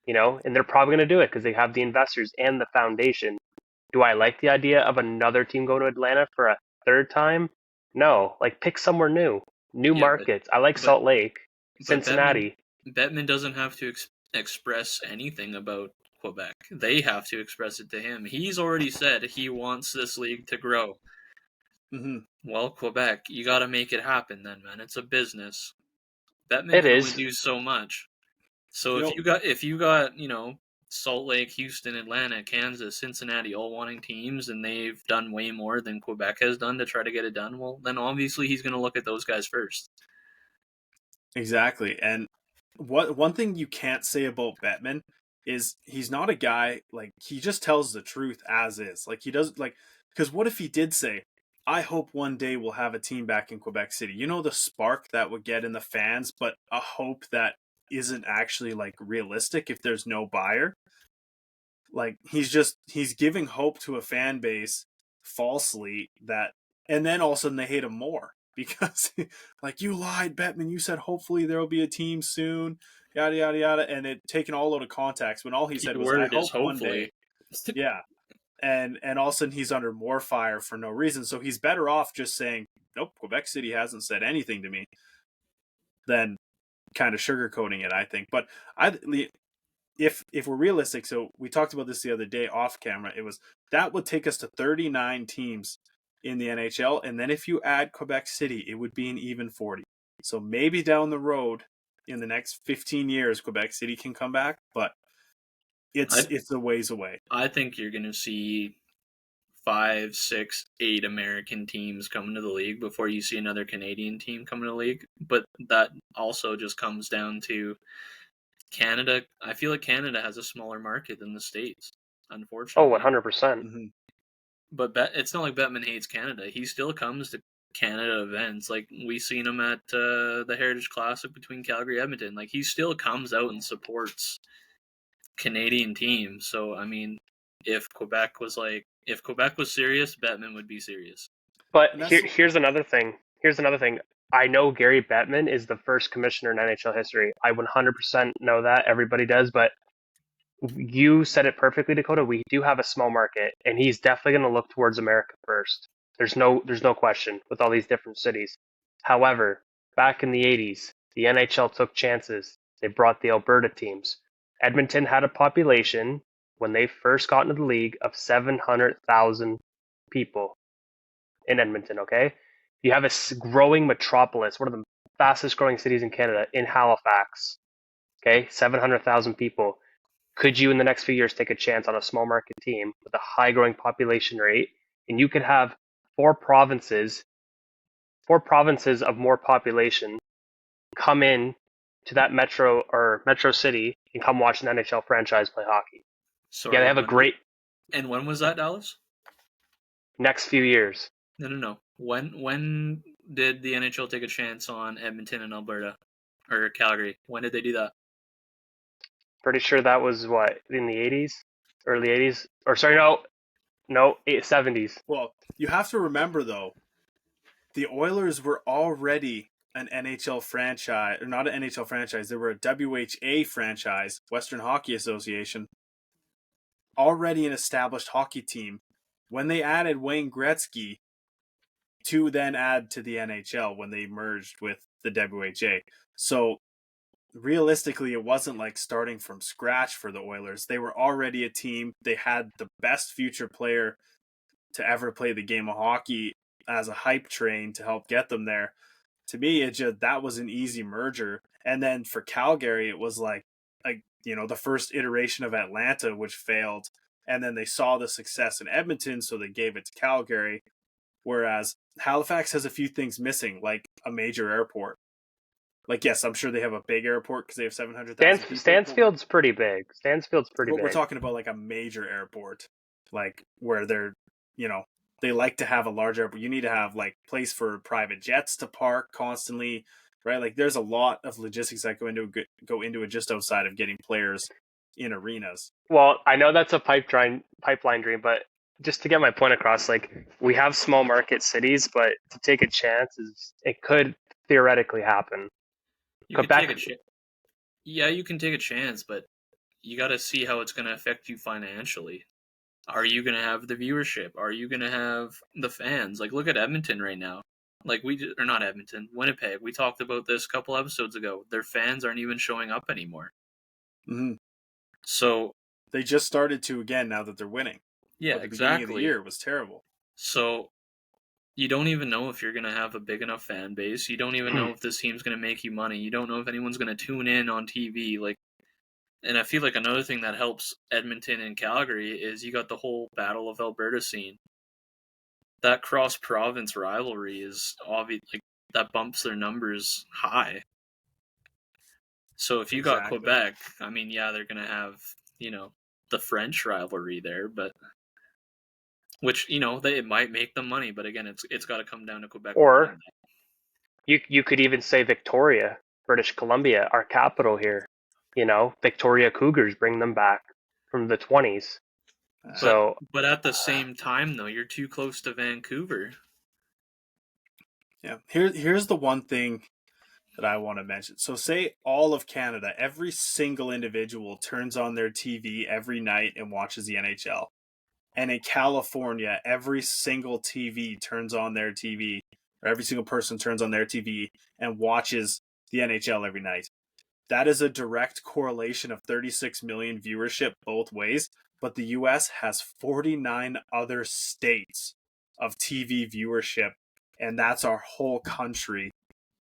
and they're probably going to do it because they have the investors and the foundation. Do I like the idea of another team going to Atlanta for a third time? No, like pick somewhere new Yeah, markets. I like but Salt Lake, but Cincinnati. Bettman doesn't have to express anything about Quebec. They have to express it to him. He's already said he wants this league to grow. mm-hmm. Well, Quebec, you got to make it happen then, man. It's a business. Bettman It can only is. do so much. So You if you got Salt Lake, Houston, Atlanta, Kansas, Cincinnati all wanting teams, and they've done way more than Quebec has done to try to get it done, well, then obviously he's going to look at those guys first. Exactly. And one thing you can't say about Bettman is he's not a guy, like, he just tells the truth as is. Like, he does, like, because what if he did say, I hope one day we'll have a team back in Quebec City? You know, the spark that would get in the fans, but a hope that isn't actually, like, realistic if there's no buyer. Like, he's giving hope to a fan base falsely, that, and then all of a sudden they hate him more because like, you lied, Bettman, you said hopefully there will be a team soon, yada yada yada, and it taken all out of context when all he Key said was, I word is hope one day. hopefully. Yeah. And all of a sudden he's under more fire for no reason. So he's better off just saying, nope, Quebec City hasn't said anything to me, than kind of sugarcoating it, I think. But if we're realistic, so we talked about this the other day off camera, it was that would take us to 39 teams in the NHL, and then if you add Quebec City, it would be an even 40. So maybe down the road, in the next 15 years, Quebec City can come back, but it's a ways away. I think you're going to see 5, 6, 8 American teams coming to the league before you see another Canadian team coming to the league. But that also just comes down to Canada. I feel like Canada has a smaller market than the States, Oh, unfortunately. 100%. Mm-hmm. But it's not like Bettman hates Canada. He still comes to Canada events. Like, we seen him at the Heritage Classic between Calgary and Edmonton. Like, he still comes out and supports Canadian teams. So, I mean, if Quebec was serious, Bettman would be serious. But here's another thing. I know Gary Bettman is the first commissioner in NHL history. I 100% know that. Everybody does. But you said it perfectly, Dakota. We do have a small market, and he's definitely going to look towards America first. There's no question with all these different cities. However, back in the 80s, the NHL took chances. They brought the Alberta teams. Edmonton had a population when they first got into the league of 700,000 people in Edmonton, okay? You have a growing metropolis, one of the fastest growing cities in Canada, in Halifax, okay? 700,000 people. Could you, in the next few years, take a chance on a small market team with a high growing population rate? And you could have four provinces of more population come in to that metro city and come watch an NHL franchise play hockey. Sorry, yeah, they have a great. And when was that, Dallas? Next few years. No. When did the NHL take a chance on Edmonton and Alberta or Calgary? When did they do that? Pretty sure that was what, in the 80s, early 80s, or sorry, no, 70s. Well, you have to remember though, the Oilers were already an NHL franchise, or not an NHL franchise. They were a WHA franchise, Western Hockey Association, already an established hockey team. When they added Wayne Gretzky to then add to the NHL when they merged with the WHA. So realistically, it wasn't like starting from scratch for the Oilers. They were already a team. They had the best future player to ever play the game of hockey as a hype train to help get them there. To me, that was an easy merger. And then for Calgary, it was like the first iteration of Atlanta, which failed. And then they saw the success in Edmonton, so they gave it to Calgary. Whereas Halifax has a few things missing, like a major airport. Like, yes, I'm sure they have a big airport because they have 700,000 people. Stansfield's pretty big. We're talking about like a major airport, like where they're, they like to have a large airport. You need to have like place for private jets to park constantly. right? Like there's a lot of logistics that go into it just outside of getting players in arenas. Well, I know that's a pipeline dream, but just to get my point across, like we have small market cities, but to take a chance it could theoretically happen. You could Quebec, take a chance. Yeah, you can take a chance, but you got to see how it's going to affect you financially. Are you going to have the viewership? Are you going to have the fans? Like, look at Edmonton right now. Like, or not Edmonton, Winnipeg. We talked about this a couple episodes ago. Their fans aren't even showing up anymore. Mm-hmm. So they just started to again now that they're winning. Yeah, but the exactly. beginning of the year was terrible. So you don't even know if you're going to have a big enough fan base. You don't even know if this team's going to make you money. You don't know if anyone's going to tune in on TV. Like, and I feel like another thing that helps Edmonton and Calgary is you got the whole Battle of Alberta scene. That cross-province rivalry is obvious. Like, that bumps their numbers high. So if you got Quebec, I mean, yeah, they're going to have, the French rivalry there, but which, it might make them money, but again, it's got to come down to Quebec. Or you could even say Victoria, British Columbia, our capital here. Victoria Cougars, bring them back from the 20s. But at the same time, though, you're too close to Vancouver. Yeah. Here's the one thing that I want to mention. So say all of Canada, every single individual turns on their TV every night and watches the NHL. And in California, every single TV turns on their TV, or every single person turns on their TV and watches the NHL every night. That is a direct correlation of 36 million viewership both ways, but the US has 49 other states of TV viewership, and that's our whole country.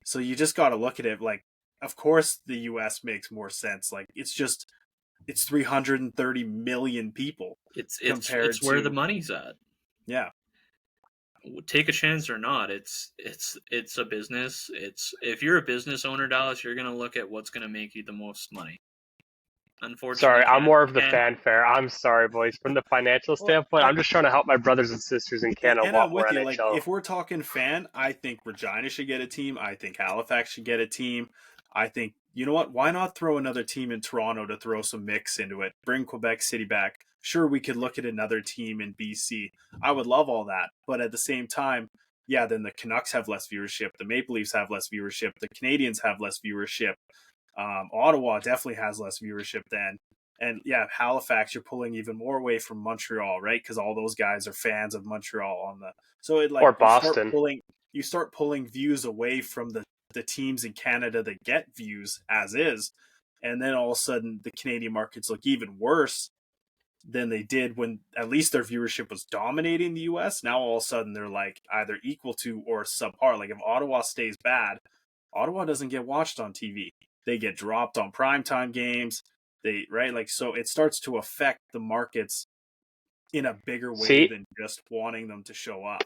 So you just got to look at it like, of course the US makes more sense. Like it's 330 million people. It's where the money's at. Yeah. Take a chance or not, it's a business. If you're a business owner, Dallas, you're gonna look at what's gonna make you the most money. Unfortunately, sorry, I'm more of the fanfare. I'm sorry, boys. From the financial standpoint, I'm just trying to help my brothers and sisters in Canada. And I'm with you. NHL. Like, if we're talking fan, I think Regina should get a team. I think Halifax should get a team. I think, you know what? Why not throw another team in Toronto to throw some mix into it? Bring Quebec City back. Sure, we could look at another team in BC. I would love all that. But at the same time, yeah, then the Canucks have less viewership. The Maple Leafs have less viewership. The Canadians have less viewership. Ottawa definitely has less viewership then. And yeah, Halifax, you're pulling even more away from Montreal, right? Because all those guys are fans of Montreal or Boston. You start pulling views away from the teams in Canada that get views as is, and then all of a sudden the Canadian markets look even worse than they did when at least their viewership was dominating the US. Now all of a sudden they're like either equal to or subpar. Like if Ottawa stays bad, Ottawa doesn't get watched on TV. They get dropped on primetime games. So it starts to affect the markets in a bigger way than just wanting them to show up.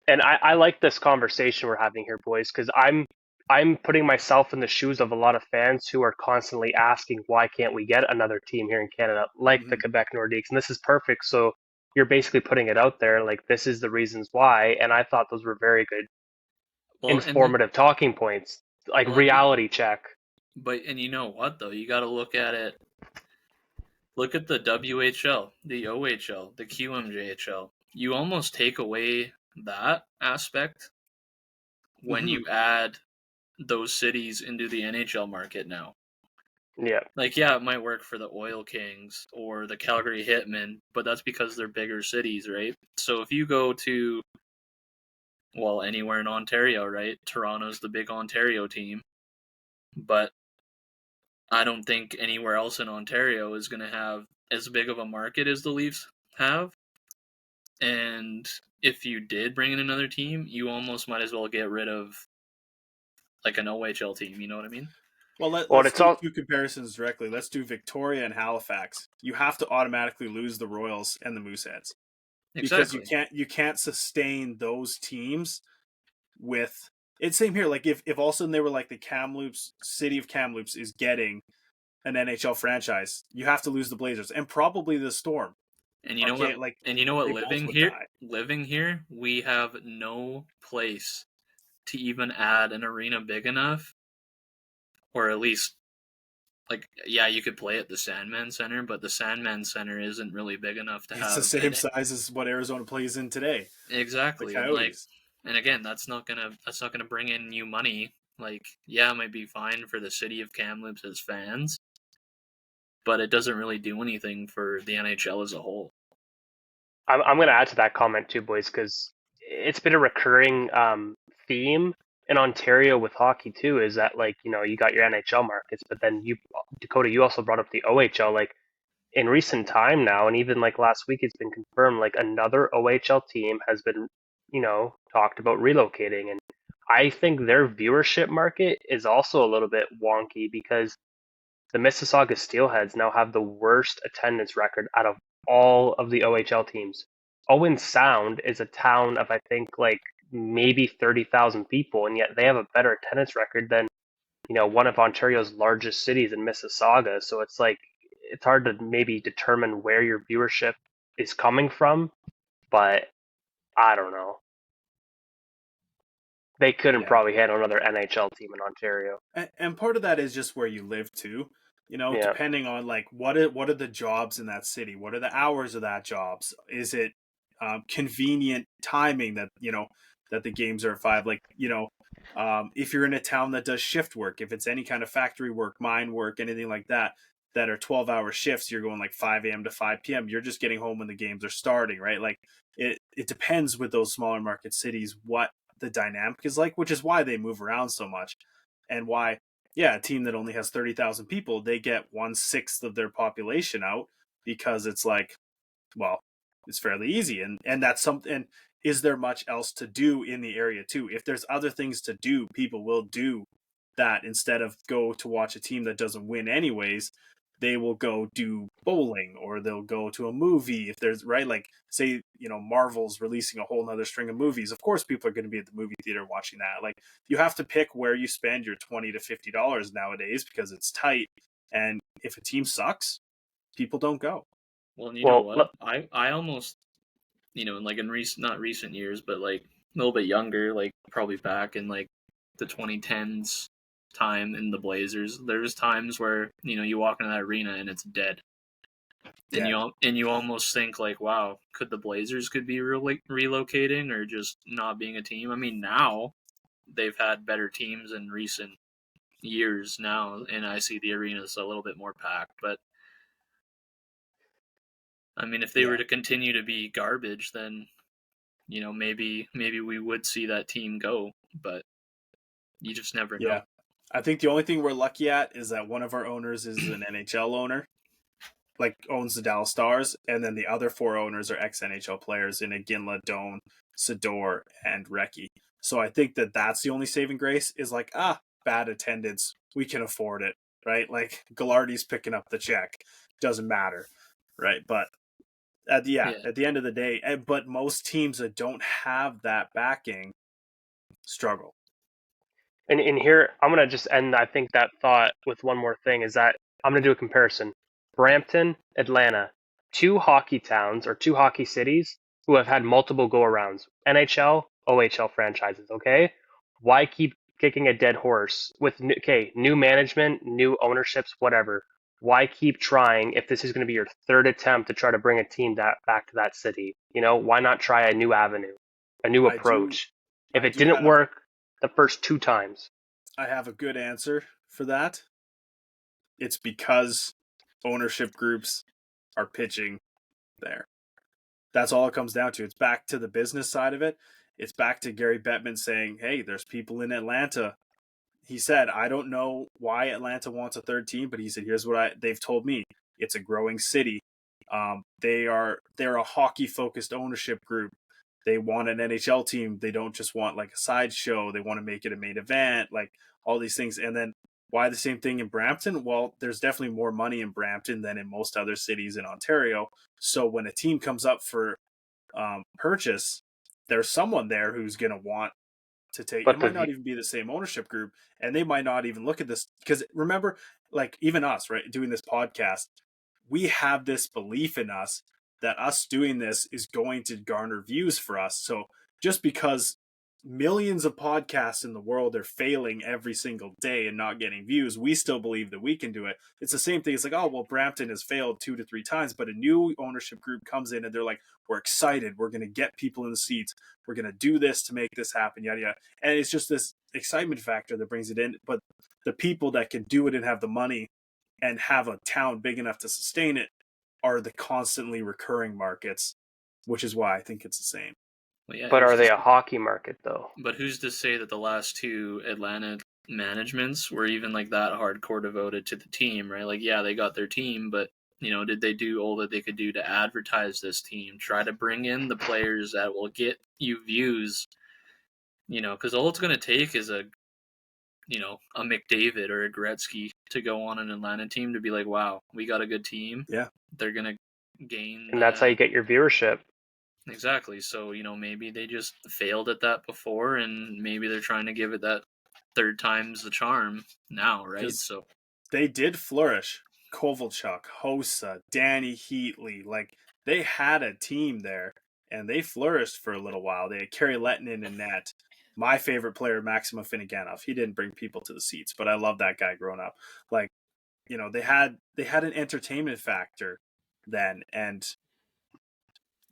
And I like this conversation we're having here, boys, because I'm putting myself in the shoes of a lot of fans who are constantly asking, why can't we get another team here in Canada, like the Quebec Nordiques? And this is perfect. So you're basically putting it out there, like this is the reasons why. And I thought those were very good, informative talking points, like reality check. And you know what, though? You got to look at it. Look at the WHL, the OHL, the QMJHL. You almost take away that aspect when you add those cities into the NHL market now. Yeah. Like, yeah, it might work for the Oil Kings or the Calgary Hitmen, but that's because they're bigger cities, right? So if you go to, anywhere in Ontario, right? Toronto's the big Ontario team, but I don't think anywhere else in Ontario is going to have as big of a market as the Leafs have. And if you did bring in another team, you almost might as well get rid of like an OHL team. You know what I mean? Well, let's do two comparisons directly. Let's do Victoria and Halifax. You have to automatically lose the Royals and the Mooseheads. Exactly. Because you can't sustain those teams with it's same here. Like if all of a sudden they were like the Kamloops, city of Kamloops is getting an NHL franchise, you have to lose the Blazers and probably the Storm. And you know what? Living here, we have no place to even add an arena big enough, or at least, like, yeah, you could play at the Sandman Center, but the Sandman Center isn't really big enough to It's the have. same size as what Arizona plays in today. Exactly, The and like, Coyotes. and again, that's not gonna bring in new money. Like, yeah, it might be fine for the city of Kamloops as fans, but it doesn't really do anything for the NHL as a whole. I'm going to add to that comment too, boys, because it's been a recurring theme in Ontario with hockey too. Is that, like, you know, you got your NHL markets, but then you, Dakota, you also brought up the OHL. Like, in recent time now, and even like last week, it's been confirmed. Like, another OHL team has been, you know, talked about relocating, and I think their viewership market is also a little bit wonky because the Mississauga Steelheads now have the worst attendance record out of all of the OHL teams. Owen Sound is a town of, I think, like maybe 30,000 people, and yet they have a better attendance record than, you know, one of Ontario's largest cities in Mississauga. So it's like, it's hard to maybe determine where your viewership is coming from, but I don't know. They couldn't Yeah. probably handle another NHL team in Ontario. And part of that is just where you live too. You know, Yeah. depending on like what are the jobs in that city? What are the hours of that jobs? Is it convenient timing that, you know, that the games are at 5? Like, you know, if you're in a town that does shift work, if it's any kind of factory work, mine work, anything like that, that are 12-hour shifts, you're going like 5 a.m. to 5 p.m. You're just getting home when the games are starting, right? Like it depends with those smaller market cities what the dynamic is like, which is why they move around so much, and why, yeah, a team that only has 30,000 people, they get 1/6 of their population out, because it's like, well, it's fairly easy, and that's something. And is there much else to do in the area too? If there's other things to do, people will do that instead of go to watch a team that doesn't win anyways. They will go do bowling, or they'll go to a movie if there's, right, like, say, you know, Marvel's releasing a whole nother string of movies. Of course people are going to be at the movie theater watching that. Like, you have to pick where you spend your $20 to $50 nowadays because it's tight. And if a team sucks, people don't go. Well, you know what? I almost, you know, like in not recent years, but like a little bit younger, like probably back in like the 2010s time in the Blazers, there's times where, you know, you walk into that arena and it's dead. And you almost think like, wow, could the Blazers could be relocating or just not being a team? I mean, now they've had better teams in recent years now, and I see the arena's a little bit more packed. But I mean, if they were to continue to be garbage, then, you know, maybe we would see that team go, but you just never know. Yeah. I think the only thing we're lucky at is that one of our owners is an NHL owner, like owns the Dallas Stars, and then the other 4 owners are ex-NHL players in Iginla, Doan, Sador, and Recchi. So I think that that's the only saving grace, is like, bad attendance, we can afford it, right? Like, Gallardi's picking up the check, doesn't matter, right? But at the end of the day, but most teams that don't have that backing struggle. And in here, I'm going to just end, I think, that thought with one more thing, is that I'm going to do a comparison. Brampton, Atlanta, 2 hockey towns or 2 hockey cities who have had multiple go-arounds. NHL, OHL franchises, okay? Why keep kicking a dead horse with, new management, new ownerships, whatever? Why keep trying if this is going to be your 3rd attempt to try to bring a team back to that city? You know, why not try a new avenue, a new approach? If it didn't work the first 2 times. I have a good answer for that. It's because ownership groups are pitching there. That's all it comes down to. It's back to the business side of it. It's back to Gary Bettman saying, hey, there's people in Atlanta. He said, I don't know why Atlanta wants a 3rd team, but he said, here's what they've told me. It's a growing city. They're a hockey focused ownership group. They want an NHL team. They don't just want like a sideshow. They want to make it a main event, like all these things. And then why the same thing in Brampton? Well, there's definitely more money in Brampton than in most other cities in Ontario. So when a team comes up for purchase, there's someone there who's going to want to take. But it might not even be the same ownership group, and they might not even look at this, because remember, like, even us, right, doing this podcast, we have this belief in us that us doing this is going to garner views for us. So just because millions of podcasts in the world are failing every single day and not getting views. We still believe that we can do it. It's the same thing. It's like, oh, well, Brampton has failed 2 to 3 times, but a new ownership group comes in and they're like, we're excited. We're going to get people in the seats. We're going to do this to make this happen, yada, yada. And it's just this excitement factor that brings it in. But the people that can do it and have the money and have a town big enough to sustain it are the constantly recurring markets, which is why I think it's the same. Well, yeah, But are they a hockey market, though? But who's to say that the last 2 Atlanta managements were even like that hardcore devoted to the team, right? Like, yeah, they got their team, but did they do all that they could do to advertise this team? Try to bring in the players that will get you views, because all it's going to take is a McDavid or a Gretzky to go on an Atlanta team to be like, wow, we got a good team. Yeah. They're going to gain. And that's how you get your viewership. Exactly. So, maybe they just failed at that before, and maybe they're trying to give it that 3rd time's the charm now, right? So they did flourish. Kovalchuk, Hossa, Danny Heatley, like they had a team there, and they flourished for a little while. They had Kerry Lettinen in net. My favorite player, Maxima Finneganov. He didn't bring people to the seats, but I love that guy growing up. Like, they had an entertainment factor then, and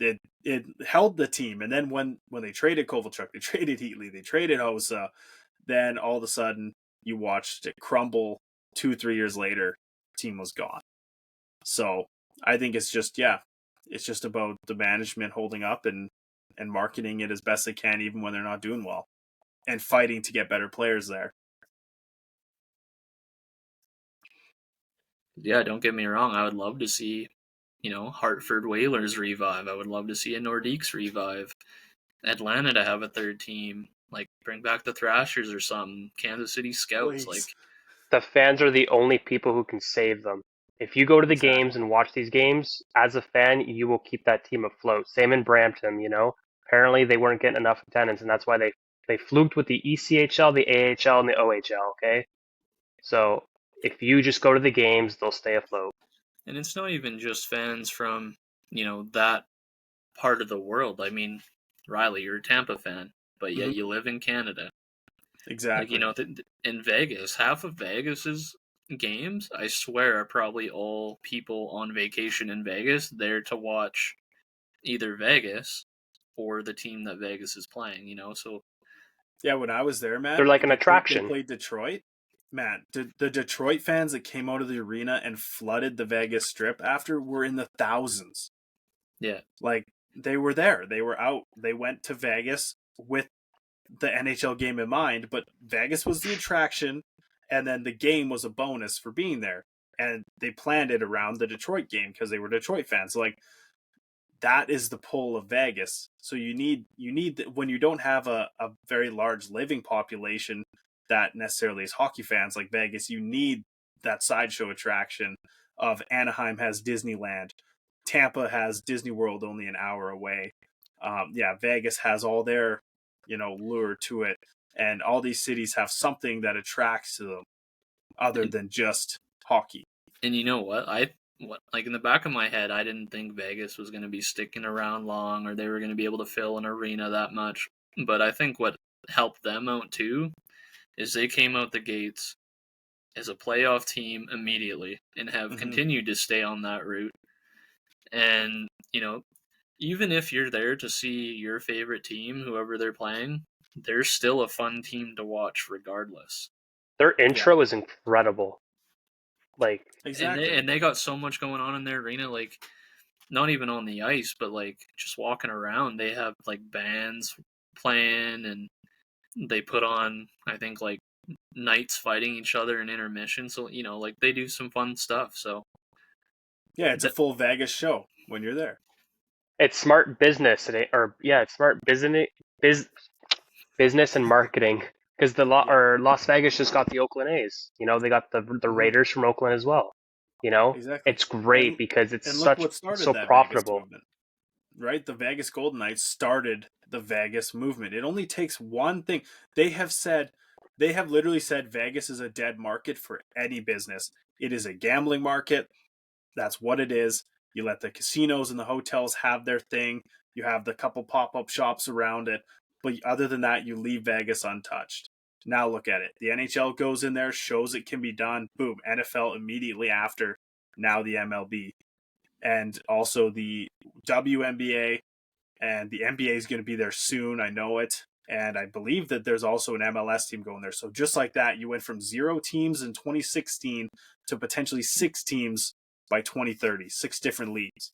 it held the team. And then when they traded Kovalchuk, they traded Heatley, they traded Hossa, then all of a sudden you watched it crumble 2-3 years later, team was gone. So I think it's just about the management holding up and marketing it as best they can, even when they're not doing well, and fighting to get better players there. Yeah, don't get me wrong. I would love to see, Hartford Whalers revive. I would love to see a Nordiques revive. Atlanta to have a 3rd team. Like, bring back the Thrashers or something. Kansas City Scouts. Please. Like, the fans are the only people who can save them. If you go to the games and watch these games, as a fan, you will keep that team afloat. Same in Brampton, Apparently they weren't getting enough attendance, and that's why they fluked with the ECHL, the AHL, and the OHL, okay? So if you just go to the games, they'll stay afloat. And it's not even just fans from, that part of the world. I mean, Riley, you're a Tampa fan, but yet you live in Canada. Exactly. Like, in Vegas, half of Vegas's games, I swear, are probably all people on vacation in Vegas there to watch either Vegas or the team that Vegas is playing, So yeah, when I was there, man, they're like an attraction. They played Detroit. Man, the Detroit fans that came out of the arena and flooded the Vegas Strip after were in the thousands. Yeah. Like, they were there. They were out. They went to Vegas with the NHL game in mind, but Vegas was the attraction, and then the game was a bonus for being there. And they planned it around the Detroit game because they were Detroit fans. Like, that is the pull of Vegas. So you need when you don't have a very large living population that necessarily is hockey fans like Vegas, you need that sideshow attraction of Anaheim has Disneyland, Tampa has Disney World only an hour away. Vegas has all their lure to it, and all these cities have something that attracts to them other than just hockey. And you know what? Like, in the back of my head, I didn't think Vegas was going to be sticking around long, or they were going to be able to fill an arena that much. But I think what helped them out too is they came out the gates as a playoff team immediately and have continued to stay on that route. And, even if you're there to see your favorite team, whoever they're playing, they're still a fun team to watch regardless. Their intro is incredible. Like, exactly. And they got so much going on in their arena, like, not even on the ice, but like just walking around. They have like bands playing, and they put on, I think, like knights fighting each other in intermission. So, like, they do some fun stuff. So yeah, it's a full Vegas show when you're there. It's smart business, it's smart business and marketing. Because Las Vegas just got the Oakland A's. They got the Raiders from Oakland as well. Exactly. It's great because it's so profitable. Movement, right? The Vegas Golden Knights started the Vegas movement. It only takes one thing. They have literally said Vegas is a dead market for any business. It is a gambling market. That's what it is. You let the casinos and the hotels have their thing. You have the couple pop-up shops around it. but other than that, you leave Vegas untouched. Now look at it. The NHL goes in there, shows it can be done. Boom, NFL immediately after. Now the MLB. And also the WNBA, and the NBA is going to be there soon. I know it. And I believe that there's also an MLS team going there. So just like that, you went from 0 teams in 2016 to potentially 6 teams by 2030, 6 different leagues.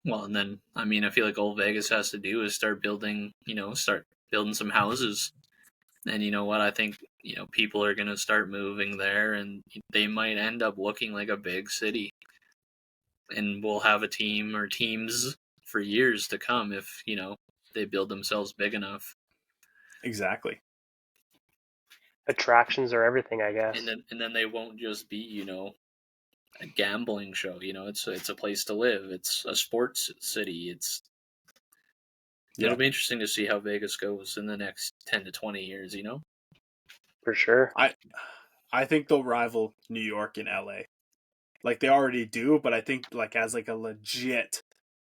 Well, and then, I mean, I feel like all Vegas has to do is start building some houses. And you know what? I think, people are going to start moving there, and they might end up looking like a big city. And we'll have a team or teams for years to come if, they build themselves big enough. Exactly. Attractions are everything, I guess. And then they won't just be, a gambling show. It's a place to live. It's a sports city. It'll be interesting to see how Vegas goes in the next 10 to 20 years, For sure. I think they'll rival New York and LA. Like they already do, but I think like as like a legit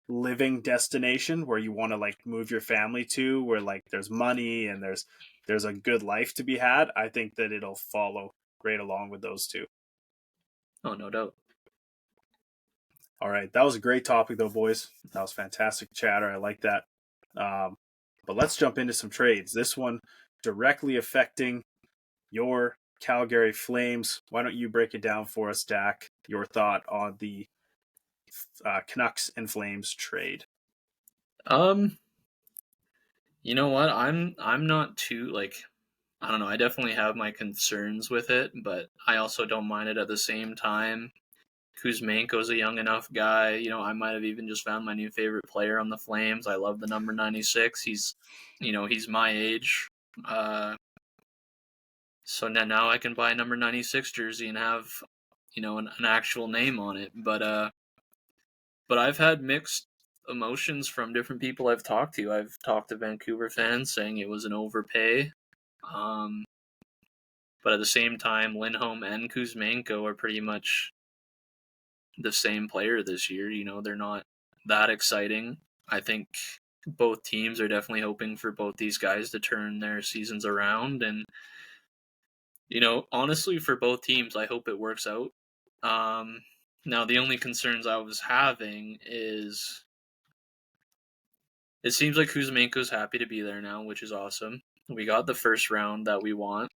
living destination where you want to like move your family to, where like there's money and there's a good life to be had, I think that it'll follow right along with those two. Oh, no doubt. All right, that was a great topic though, boys. That was fantastic chatter. I like that. But let's jump into some trades. This one directly affecting your Calgary Flames. Why don't you break it down for us, Dak? Your thought on the Canucks and Flames trade. You know what? I'm not too I don't know. I definitely have my concerns with it, but I also don't mind it at the same time. Kuzmenko's a young enough guy. I might have even just found my new favorite player on the Flames. I love the number 96. He's my age. So now I can buy a number 96 jersey and have, an actual name on it. But I've had mixed emotions from different people I've talked to. I've talked to Vancouver fans saying it was an overpay. But at the same time, Lindholm and Kuzmenko are pretty much the same player this year. They're not that exciting. I think both teams are definitely hoping for both these guys to turn their seasons around. And, honestly, for both teams, I hope it works out. Now, the only concerns I was having is it seems like Kuzmenko's happy to be there now, which is awesome. We got the first round that we want.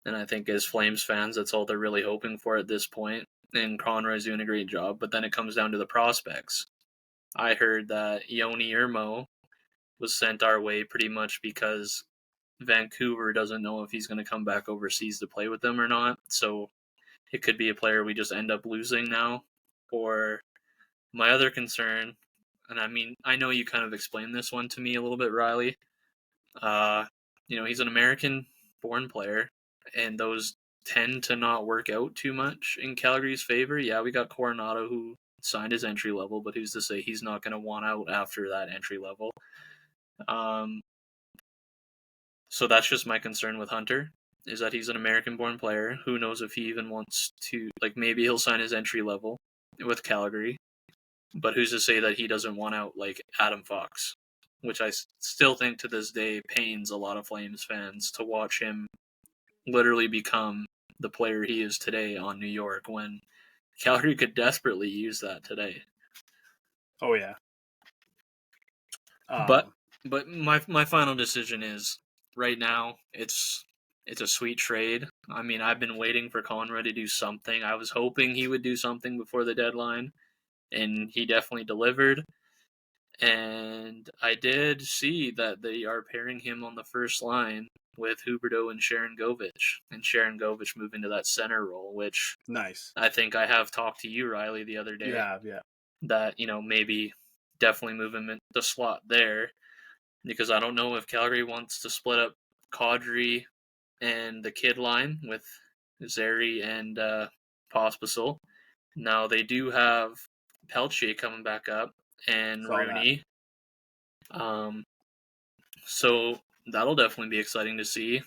And I think as Flames fans, that's all they're really hoping for at this point. And Conroy's doing a great job. But then it comes down to the prospects. I heard that Joni Urmo was sent our way pretty much because Vancouver doesn't know if he's going to come back overseas to play with them or not. So it could be a player we just end up losing now. Or my other concern, and I mean, I know you kind of explained this one to me a little bit, Riley. He's an American-born player, and those tend to not work out too much in Calgary's favor. Yeah, we got Coronado who signed his entry level, but who's to say he's not going to want out after that entry level? So that's just my concern with Hunter, is that he's an American-born player. Who knows if he even wants to, maybe he'll sign his entry level with Calgary, but who's to say that he doesn't want out like Adam Fox, which I still think to this day pains a lot of Flames fans to watch him literally become the player he is today on New York when Calgary could desperately use that today. Oh yeah. But my final decision is right now it's a sweet trade. I mean, I've been waiting for Conroy to do something. I was hoping he would do something before the deadline, and he definitely delivered. And I did see that they are pairing him on the first line with Huberdeau and Sharon Govich, and Sharon Govich moving to that center role, which nice. I think I have talked to you, Riley, the other day. Yeah. That, maybe definitely move him in the slot there, because I don't know if Calgary wants to split up Kadri and the kid line with Zeri and Pospisil. Now they do have Pelche coming back up and Rooney. So that'll definitely be exciting to see.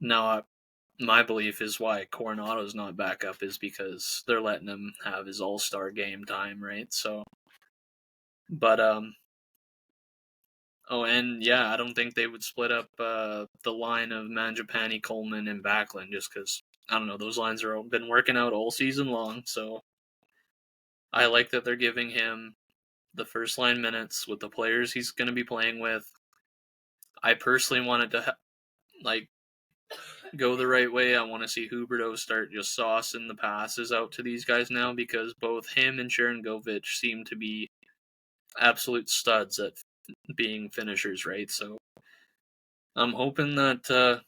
Now, my belief is why Coronado's not back up is because they're letting him have his all-star game time, right? So, but Oh, and yeah, I don't think they would split up the line of Mangiapane, Coleman, and Backlund just because, I don't know, those lines have been working out all season long. So I like that they're giving him the first line minutes with the players he's going to be playing with. I personally wanted to go the right way. I want to see Huberdeau start just saucing the passes out to these guys now because both him and Sharon Govich seem to be absolute studs at being finishers, right? So I'm hoping that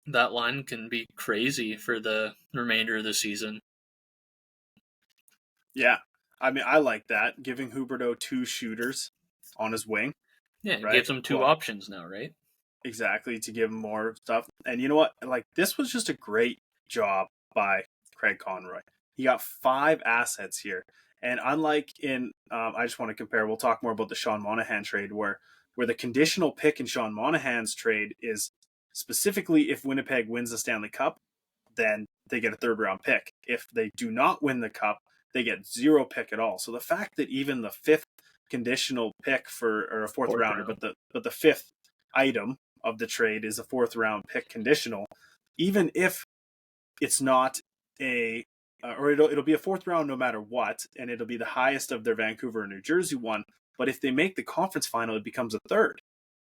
that line can be crazy for the remainder of the season. Yeah, I mean, I like that, giving Huberdeau 2 shooters on his wing. Yeah, it right? gives him two options now, right? Exactly, to give him more stuff. And you know what? Like, this was just a great job by Craig Conroy. He got 5 assets here. And unlike in, I just want to compare, we'll talk more about the Sean Monahan trade, where the conditional pick in Sean Monahan's trade is specifically if Winnipeg wins the Stanley Cup, then they get a 3rd round pick. If they do not win the Cup, they get 0 pick at all. So the fact that even the 5th conditional pick or a 4th rounder, but the 5th item of the trade is a 4th round pick conditional, even if it's not or it'll be a 4th round no matter what, and it'll be the highest of their Vancouver and New Jersey one. But if they make the conference final, it becomes a 3rd.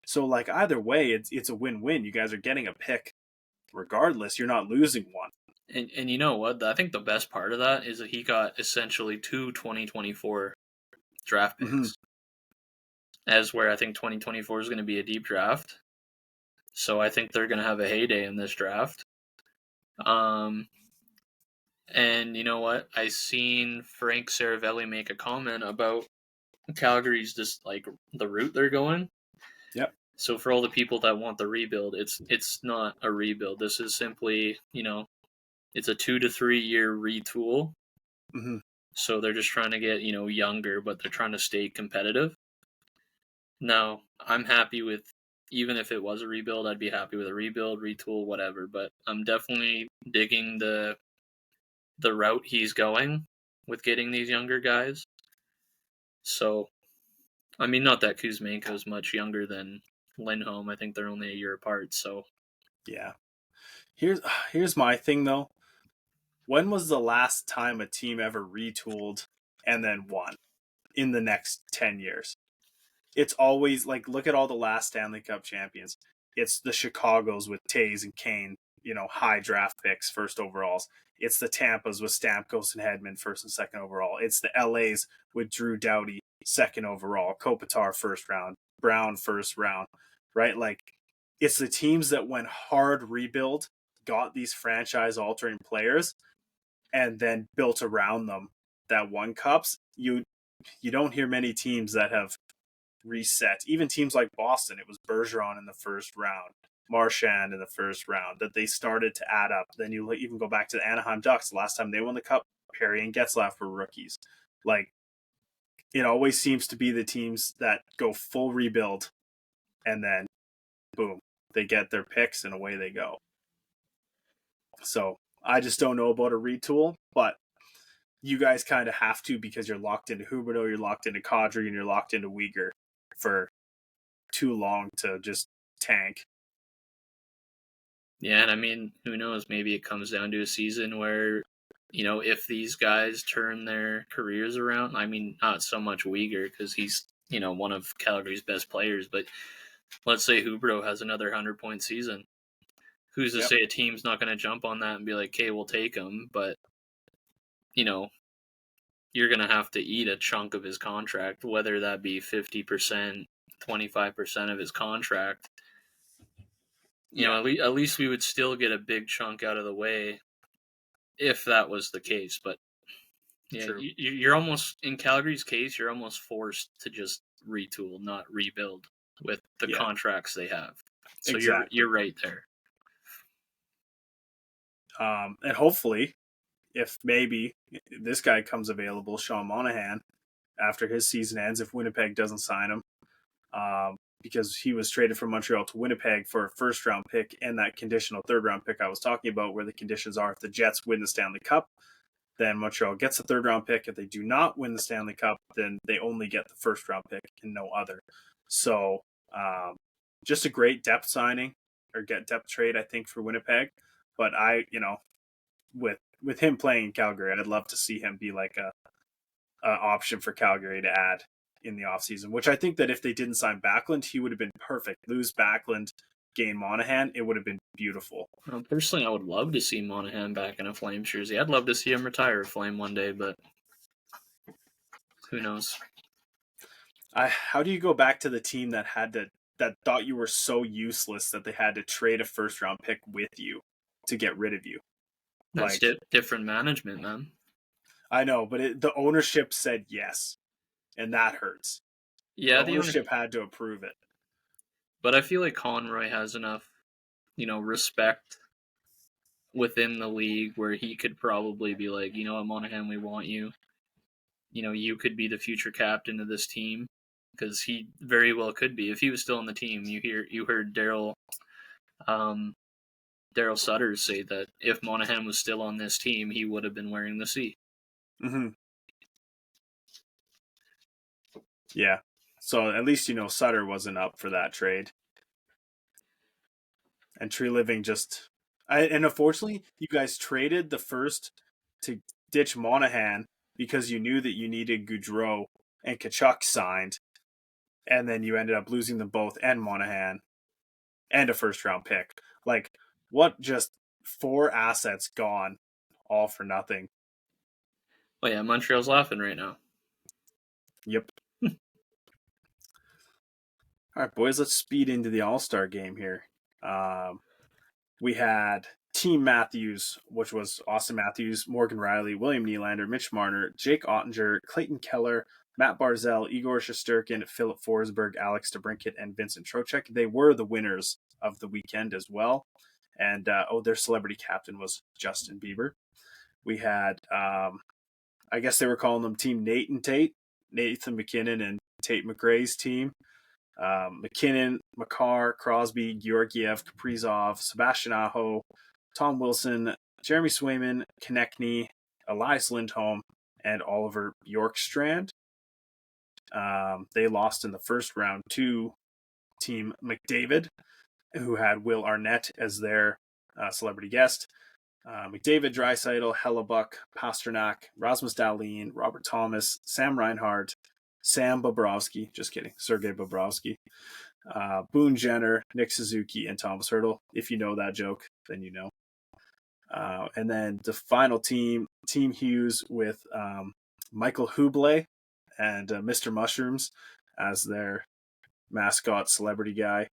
So like either way, it's a win-win. You guys are getting a pick regardless. You're not losing one. And you know what? I think the best part of that is that he got essentially 2 2024 draft picks. Mm-hmm. As where I think 2024 is going to be a deep draft. So I think they're going to have a heyday in this draft. And you know what? I seen Frank Saravelli make a comment about Calgary's just like the route they're going. Yep. So for all the people that want the rebuild, it's not a rebuild. This is simply, it's a 2 to 3 year retool. Mm-hmm. So they're just trying to get, younger, but they're trying to stay competitive. Now, I'm happy with, even if it was a rebuild, I'd be happy with a rebuild, retool, whatever. But I'm definitely digging the route he's going with getting these younger guys. So, I mean, not that Kuzmenko's much younger than Lindholm. I think they're only a year apart. So, yeah. Here's my thing though. When was the last time a team ever retooled and then won in the next 10 years? It's always like, look at all the last Stanley Cup champions. It's the Chicagos with Taves and Kane, high draft picks, 1st overalls. It's the Tampas with Stamkos and Hedman, 1st and 2nd overall. It's the LAs with Drew Doughty, 2nd overall, Kopitar 1st round, Brown 1st round, right? Like, it's the teams that went hard rebuild, got these franchise-altering players, and then built around them that won cups. You don't hear many teams that have reset. Even teams like Boston, it was Bergeron in the 1st round, Marchand in the 1st round, that they started to add up. Then you even go back to the Anaheim Ducks. The last time they won the cup, Perry and Getzlaf were rookies. Like, it always seems to be the teams that go full rebuild and then boom, they get their picks and away they go. So I just don't know about a retool, but you guys kind of have to, because you're locked into Huberdeau, you're locked into Kadri, and you're locked into Uyghur for too long to just tank. Yeah, and I mean, who knows? Maybe it comes down to a season where, if these guys turn their careers around, I mean, not so much Uyghur because he's, one of Calgary's best players, but let's say Huberdeau has another 100-point season. Who's to say a team's not going to jump on that and be like, okay, we'll take him, but, you're going to have to eat a chunk of his contract, whether that be 50%, 25% of his contract. At least we would still get a big chunk out of the way if that was the case. But yeah, you're almost, in Calgary's case, you're almost forced to just retool, not rebuild with the contracts they have. So exactly. You're right there. And hopefully, if maybe this guy comes available, Sean Monahan, after his season ends, if Winnipeg doesn't sign him, because he was traded from Montreal to Winnipeg for a 1st round pick and that conditional 3rd round pick I was talking about, where the conditions are if the Jets win the Stanley Cup, then Montreal gets a third-round pick. If they do not win the Stanley Cup, then they only get the first-round pick and no other. So just a great depth signing or get depth trade, I think, for Winnipeg. But with him playing in Calgary, I'd love to see him be like a option for Calgary to add in the offseason, which I think that if they didn't sign Backlund, he would have been perfect. Lose Backlund, gain Monahan, it would have been beautiful. Personally, I would love to see Monahan back in a Flames jersey. I'd love to see him retire a Flame one day, but who knows? How do you go back to the team that thought you were so useless that they had to trade a first-round pick with you to get rid of you? That's different management, man. I know, but the ownership said yes, and that hurts. Yeah, the ownership had to approve it. But I feel like Conroy has enough, respect within the league where he could probably be like, you know what, Monahan, we want you. You could be the future captain of this team, because he very well could be. If he was still on the team, you heard Daryl Sutter say that if Monahan was still on this team, he would have been wearing the C. Mm-hmm. Yeah. So at least, Sutter wasn't up for that trade. And Tree Living and unfortunately, you guys traded the first to ditch Monahan because you knew that you needed Goudreau and Tkachuk signed. And then you ended up losing them both and Monahan and a first-round pick. Like, what, just 4 assets gone, all for nothing. Oh yeah, Montreal's laughing right now. Yep. All right, boys, let's speed into the All-Star game here. We had Team Matthews, which was Austin Matthews, Morgan Riley, William Nylander, Mitch Marner, Jake Ottinger, Clayton Keller, Matt Barzal, Igor Shesterkin, Philip Forsberg, Alex DeBrincat, and Vincent Trocheck. They were the winners of the weekend as well. And, their celebrity captain was Justin Bieber. We had, I guess they were calling them Team Nate and Tate, Nathan McKinnon and Tate McRae's team. McKinnon, Makar, Crosby, Georgiev, Kaprizov, Sebastian Aho, Tom Wilson, Jeremy Swayman, Konechny, Elias Lindholm, and Oliver Bjorkstrand. They lost in the first round to Team McDavid, who had Will Arnett as their celebrity guest. McDavid, Draisaitl, Hellebuck, Pasternak, Rasmus Dahlin, Robert Thomas, Sam Reinhart, Sam Bobrovsky, just kidding, Sergei Bobrovsky, Boone Jenner, Nick Suzuki, and Thomas Hertl. If you know that joke, then you know. And then the final team, Team Hughes, with Michael Hublé and Mr. Mushrooms as their mascot celebrity guy.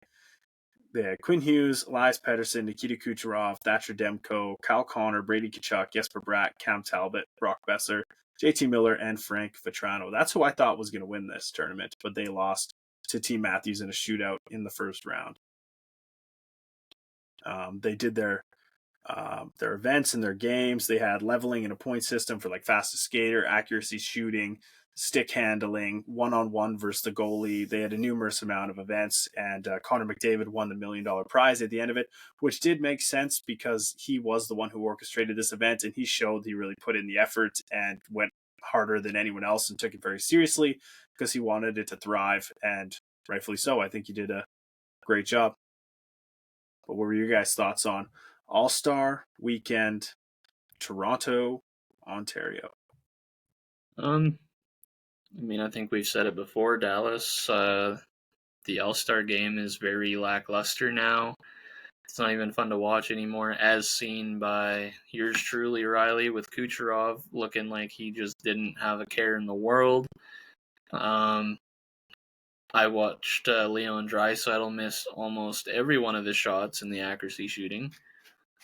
They had Quinn Hughes, Elias Pettersson, Nikita Kucherov, Thatcher Demko, Kyle Connor, Brady Tkachuk, Jesper Bratt, Cam Talbot, Brock Besser, JT Miller, and Frank Vetrano. That's who I thought was going to win this tournament, but they lost to Team Matthews in a shootout in the first round. They did their events and their games. They had leveling and a point system for like fastest skater, accuracy shooting, stick handling, one-on-one versus the goalie. They had a numerous amount of events, and Connor McDavid won the $1 million prize at the end of it, which did make sense because he was the one who orchestrated this event, and he showed he really put in the effort and went harder than anyone else and took it very seriously because he wanted it to thrive, and rightfully so. I think he did a great job. But what were your guys' thoughts on All-Star Weekend, Toronto, Ontario? I think we've said it before, Dallas. The All-Star game is very lackluster now. It's not even fun to watch anymore, as seen by yours truly, Riley, with Kucherov looking like he just didn't have a care in the world. I watched Leon Draisaitl miss almost every one of his shots in the accuracy shooting.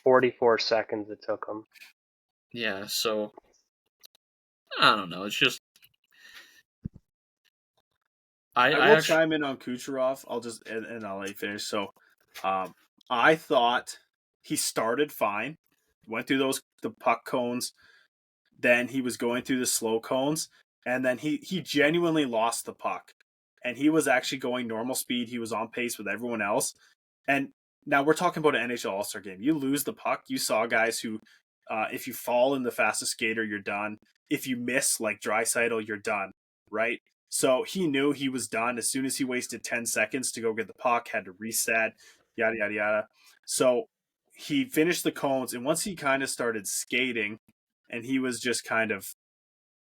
44 seconds it took him. Yeah, so I don't know. It's just I will chime in on Kucherov. And I'll let you finish. So, I thought he started fine, went through the puck cones, then he was going through the slow cones, and then he genuinely lost the puck, and he was actually going normal speed. He was on pace with everyone else, and now we're talking about an NHL All-Star game. You lose the puck. You saw guys who If you fall in the fastest skater, you're done. If you miss like Draisaitl, you're done, right? So he knew he was done as soon as he wasted 10 seconds to go get the puck, had to reset, yada, yada, yada. So he finished the cones, and once he kind of started skating, and he was just kind of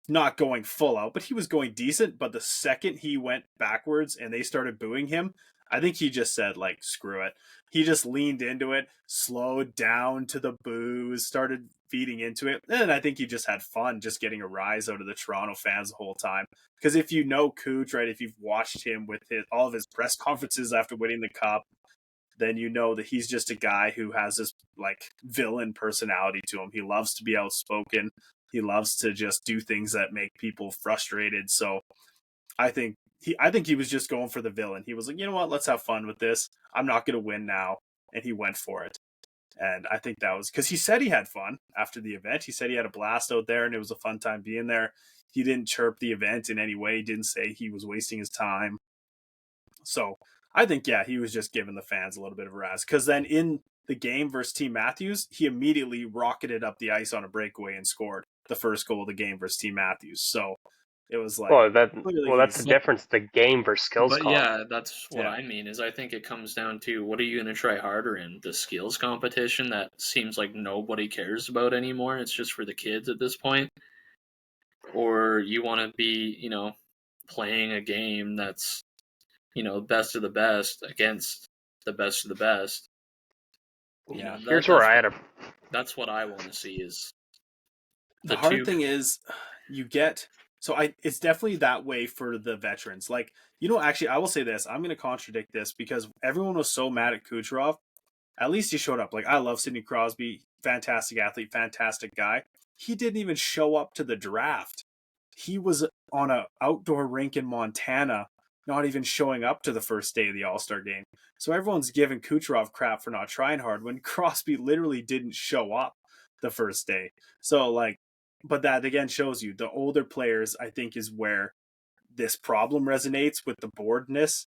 not going full out, but he was going decent. But the second he went backwards and they started booing him, I think he just said, like, screw it. He just leaned into it, slowed down to the boos, started feeding into it. And I think he just had fun just getting a rise out of the Toronto fans the whole time. Because if you know Cooch, right, if you've watched him with all of his press conferences after winning the cup, then you know that he's just a guy who has this like villain personality to him. He loves to be outspoken. He loves to just do things that make people frustrated. So I think he was just going for the villain. He was like, you know what, let's have fun with this. I'm not going to win now. And he went for it. And I think that was because he said he had fun after the event. He said he had a blast out there and it was a fun time being there. He didn't chirp the event in any way. He didn't say he was wasting his time. So I think, yeah, he was just giving the fans a little bit of a razz. Because then in the game versus Team Matthews, he immediately rocketed up the ice on a breakaway and scored the first goal of the game versus Team Matthews. So it was like, that's the difference. The game versus skills. But yeah, that's what I mean. Is I think it comes down to what are you going to try harder in the skills competition that seems like nobody cares about anymore. It's just for the kids at this point, or you want to be, playing a game that's, best of the best against the best of the best. Yeah, here's where I had That's what I want to see is the hard thing is you get. So it's definitely that way for the veterans. Like, actually, I will say this. I'm going to contradict this because everyone was so mad at Kucherov. At least he showed up. Like, I love Sidney Crosby. Fantastic athlete, fantastic guy. He didn't even show up to the draft. He was on an outdoor rink in Montana, not even showing up to the first day of the All-Star game. So everyone's giving Kucherov crap for not trying hard when Crosby literally didn't show up the first day. So, like, but that again shows you the older players, I think, is where this problem resonates with the boredness.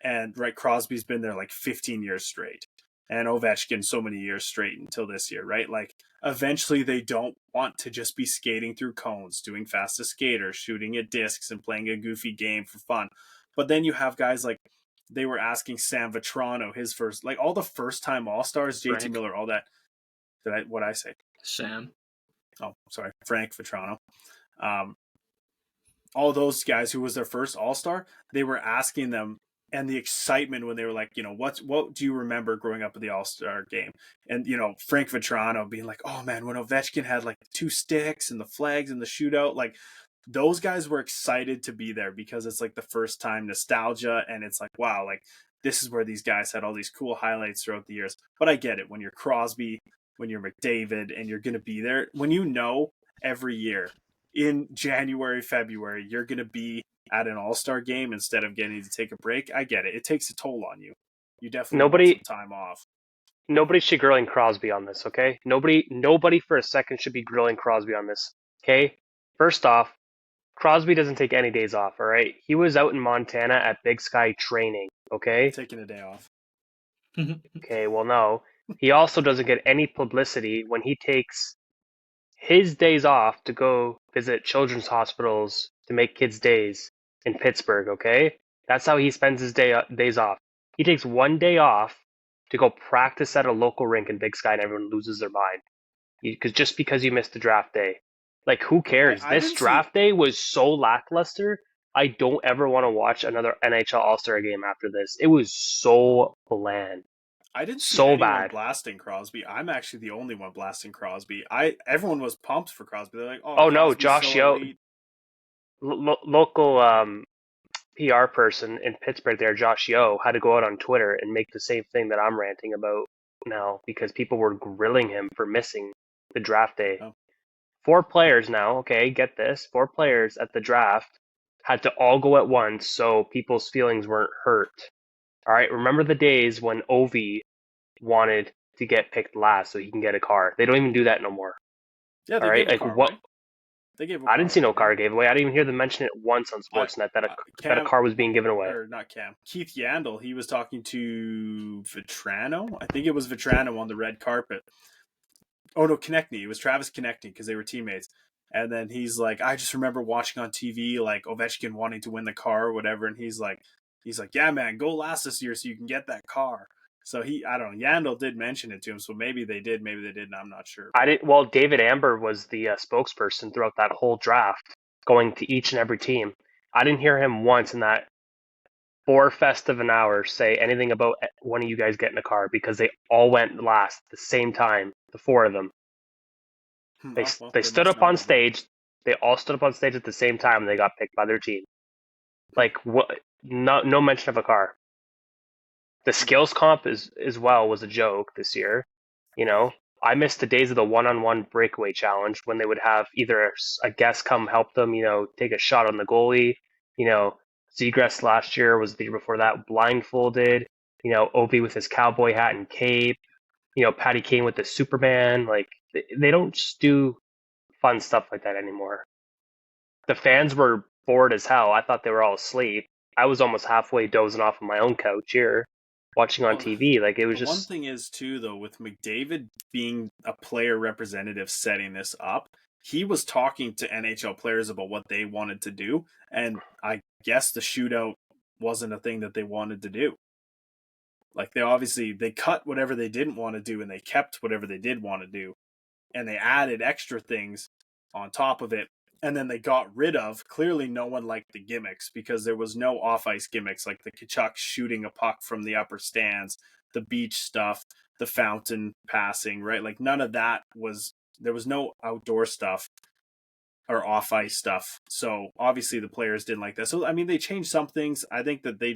And right, Crosby's been there like 15 years straight, and Ovechkin so many years straight until this year, right? Like, eventually they don't want to just be skating through cones, doing fastest skaters, shooting at discs, and playing a goofy game for fun. But then you have guys like, they were asking Sam Vetrano, his first, like all the first time All-Stars, JT Miller, all that. What'd I say? Sam. Oh, sorry, Frank Vetrano. All those guys who was their first All-Star, they were asking them, and the excitement when they were like, what do you remember growing up at the All-Star game? And, Frank Vetrano being like, oh man, when Ovechkin had like 2 sticks and the flags and the shootout, like those guys were excited to be there because it's like the first time nostalgia. And it's like, wow, like this is where these guys had all these cool highlights throughout the years. But I get it. When you're Crosby, when you're McDavid, and you're going to be there, when every year in January, February, you're going to be at an All-Star game instead of getting to take a break. I get it. It takes a toll on you. You definitely want some time off. Nobody should grilling Crosby on this, okay? Nobody for a second should be grilling Crosby on this, okay? First off, Crosby doesn't take any days off, all right? He was out in Montana at Big Sky training, okay? Taking a day off. Okay, well, no. He also doesn't get any publicity when he takes his days off to go visit children's hospitals to make kids' days in Pittsburgh, okay? That's how he spends his days off. He takes 1 day off to go practice at a local rink in Big Sky and everyone loses their mind. Just because you missed the draft day. Like, who cares? This draft day was so lackluster. I don't ever want to watch another NHL All-Star game after this. It was so bland. I didn't see anyone blasting Crosby. I'm actually the only one blasting Crosby. Everyone was pumped for Crosby. They're like, oh no, Josh Yeo, local PR person in Pittsburgh there, Josh Yeo, had to go out on Twitter and make the same thing that I'm ranting about now because people were grilling him for missing the draft day. Oh. 4 players now, okay, get this, 4 players at the draft had to all go at once so people's feelings weren't hurt. All right, remember the days when Ovi wanted to get picked last so he can get a car. They don't even do that no more. Yeah, they gave a car away. They gave a car. I didn't see no car gave away. I didn't even hear them mention it once on Sportsnet that a car was being given away. Or not Cam. Keith Yandel, he was talking to Vetrano. I think it was Vetrano on the red carpet. Oh no, Konechny. It was Travis Konechny because they were teammates. And then he's like, I just remember watching on TV like Ovechkin wanting to win the car or whatever, and he's like, yeah, man, go last this year so you can get that car. So I don't know. Yandel did mention it to him, so maybe they did, maybe they didn't. I'm not sure. I didn't. Well, David Amber was the spokesperson throughout that whole draft, going to each and every team. I didn't hear him once in that 4 fest of an hour say anything about one of you guys getting a car because they all went last at the same time. The four of them. They stood up on stage. They all stood up on stage at the same time, and they got picked by their team. Like what? No mention of a car. The skills comp as well was a joke this year. You know, I missed the days of the one-on-one breakaway challenge when they would have either a guest come help them, take a shot on the goalie. Zegras last year was the year before that, blindfolded. Ovi with his cowboy hat and cape. Patty Kane with the Superman. Like they don't just do fun stuff like that anymore. The fans were bored as hell. I thought they were all asleep. I was almost halfway dozing off on my own couch here, watching on TV. Like it was just. One thing is too, though, with McDavid being a player representative setting this up, he was talking to NHL players about what they wanted to do, and I guess the shootout wasn't a thing that they wanted to do. Like they cut whatever they didn't want to do, and they kept whatever they did want to do, and they added extra things on top of it. And then they got rid of, clearly no one liked the gimmicks because there was no off-ice gimmicks like the Tkachuk shooting a puck from the upper stands, the beach stuff, the fountain passing, right? Like none of that there was no outdoor stuff or off-ice stuff. So obviously the players didn't like that. So, I mean, they changed some things. I think that they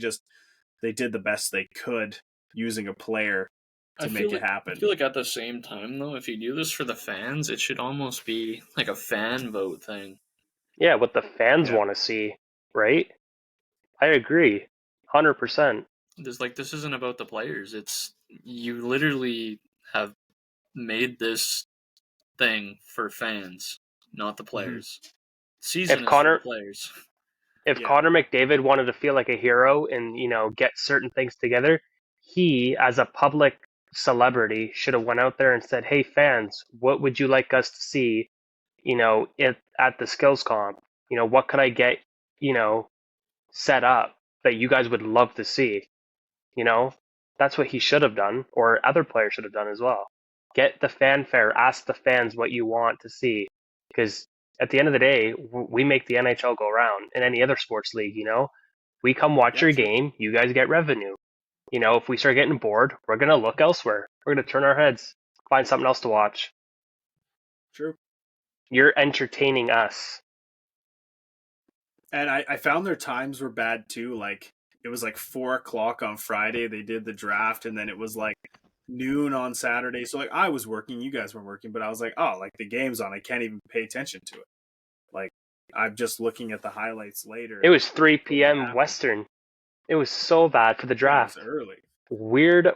did the best they could using a player to make it happen. I feel like at the same time, though, if you do this for the fans, it should almost be like a fan vote thing. Yeah, what the fans want to see, right? I agree, 100%. This isn't about the players. It's you literally have made this thing for fans, not the players. Mm-hmm. Season is for the players. If Connor McDavid wanted to feel like a hero and get certain things together, he, as a public celebrity, should have went out there and said, "Hey fans, what would you like us to see? At the skills comp, what could I get, set up that you guys would love to see?" That's what he should have done, or other players should have done as well. Get the fanfare, ask the fans what you want to see, because at the end of the day, we make the NHL go round. In any other sports league, we come watch your game, you guys get revenue. If we start getting bored, we're going to look elsewhere. We're going to turn our heads, find something else to watch. True. You're entertaining us. And I found their times were bad too. Like it was like 4:00 on Friday. They did the draft, and then it was like noon on Saturday. So like I was working, you guys were working, but I was like, oh, like the game's on. I can't even pay attention to it. Like I'm just looking at the highlights later. It was 3 p.m. Western. It was so bad for the draft. It was early.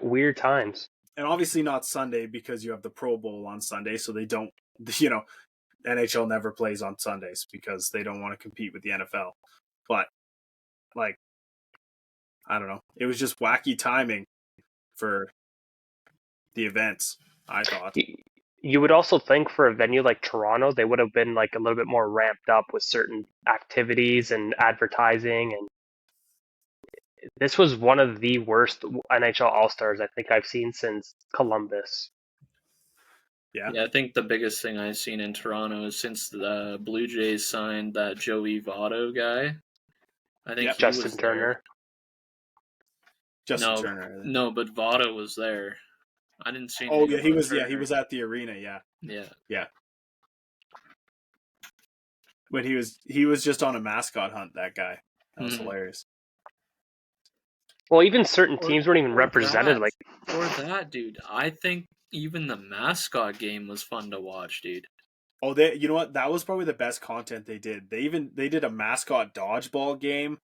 Weird times. And obviously not Sunday because you have the Pro Bowl on Sunday, so they don't, NHL never plays on Sundays because they don't want to compete with the NFL. But, like, I don't know. It was just wacky timing for the events, I thought. You would also think for a venue like Toronto, they would have been like a little bit more ramped up with certain activities and advertising. And this was one of the worst NHL All-Stars I think I've seen since Columbus. Yeah, I think the biggest thing I've seen in Toronto is since the Blue Jays signed that Joey Votto guy. I think Justin Turner. Turner. No, but Votto was there. I didn't see. Oh yeah, he was. Turner. Yeah, he was at the arena. Yeah. When he was just on a mascot hunt. That guy. That was hilarious. Well, even certain teams weren't even represented. Or that, dude. I think even the mascot game was fun to watch, dude. Oh, you know what? That was probably the best content they did. They did a mascot dodgeball game.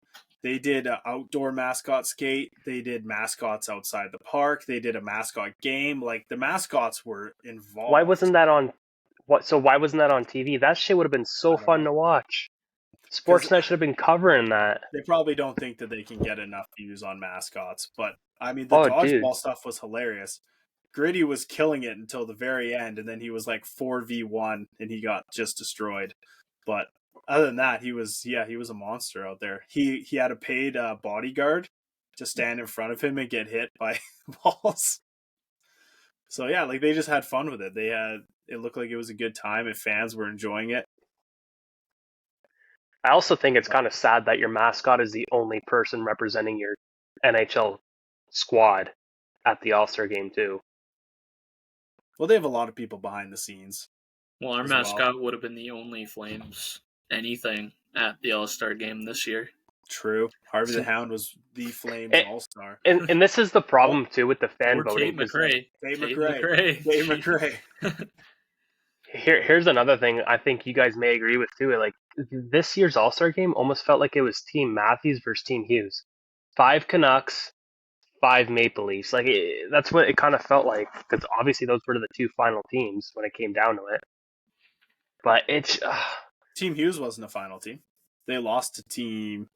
They did an outdoor mascot skate. They did mascots outside the park. They did a mascot game. Like the mascots were involved. Why wasn't that on TV? That shit would have been so fun to watch. Sportsnet should have been covering that. They probably don't think that they can get enough views on mascots, but I mean the dodgeball stuff was hilarious. Gritty was killing it until the very end, and then he was like 4v1, and he got just destroyed. But other than that, he was a monster out there. He had a paid bodyguard to stand in front of him and get hit by balls. So yeah, like they just had fun with it. It looked like it was a good time, and fans were enjoying it. I also think it's kind of sad that your mascot is the only person representing your NHL squad at the All-Star game too. Well, they have a lot of people behind the scenes. Well, our mascot would have been the only Flames anything at the All-Star game this year. True. Harvey the Hound was the Flames All-Star. And this is the problem too with the fan voting. Tate McRae. Here's another thing I think you guys may agree with too. Like this year's All-Star game almost felt like it was Team Matthews versus Team Hughes. 5 Canucks, 5 Maple Leafs. Like that's what it kind of felt like, because obviously those were the 2 final teams when it came down to it. But it's Team Hughes wasn't a final team. They lost to Team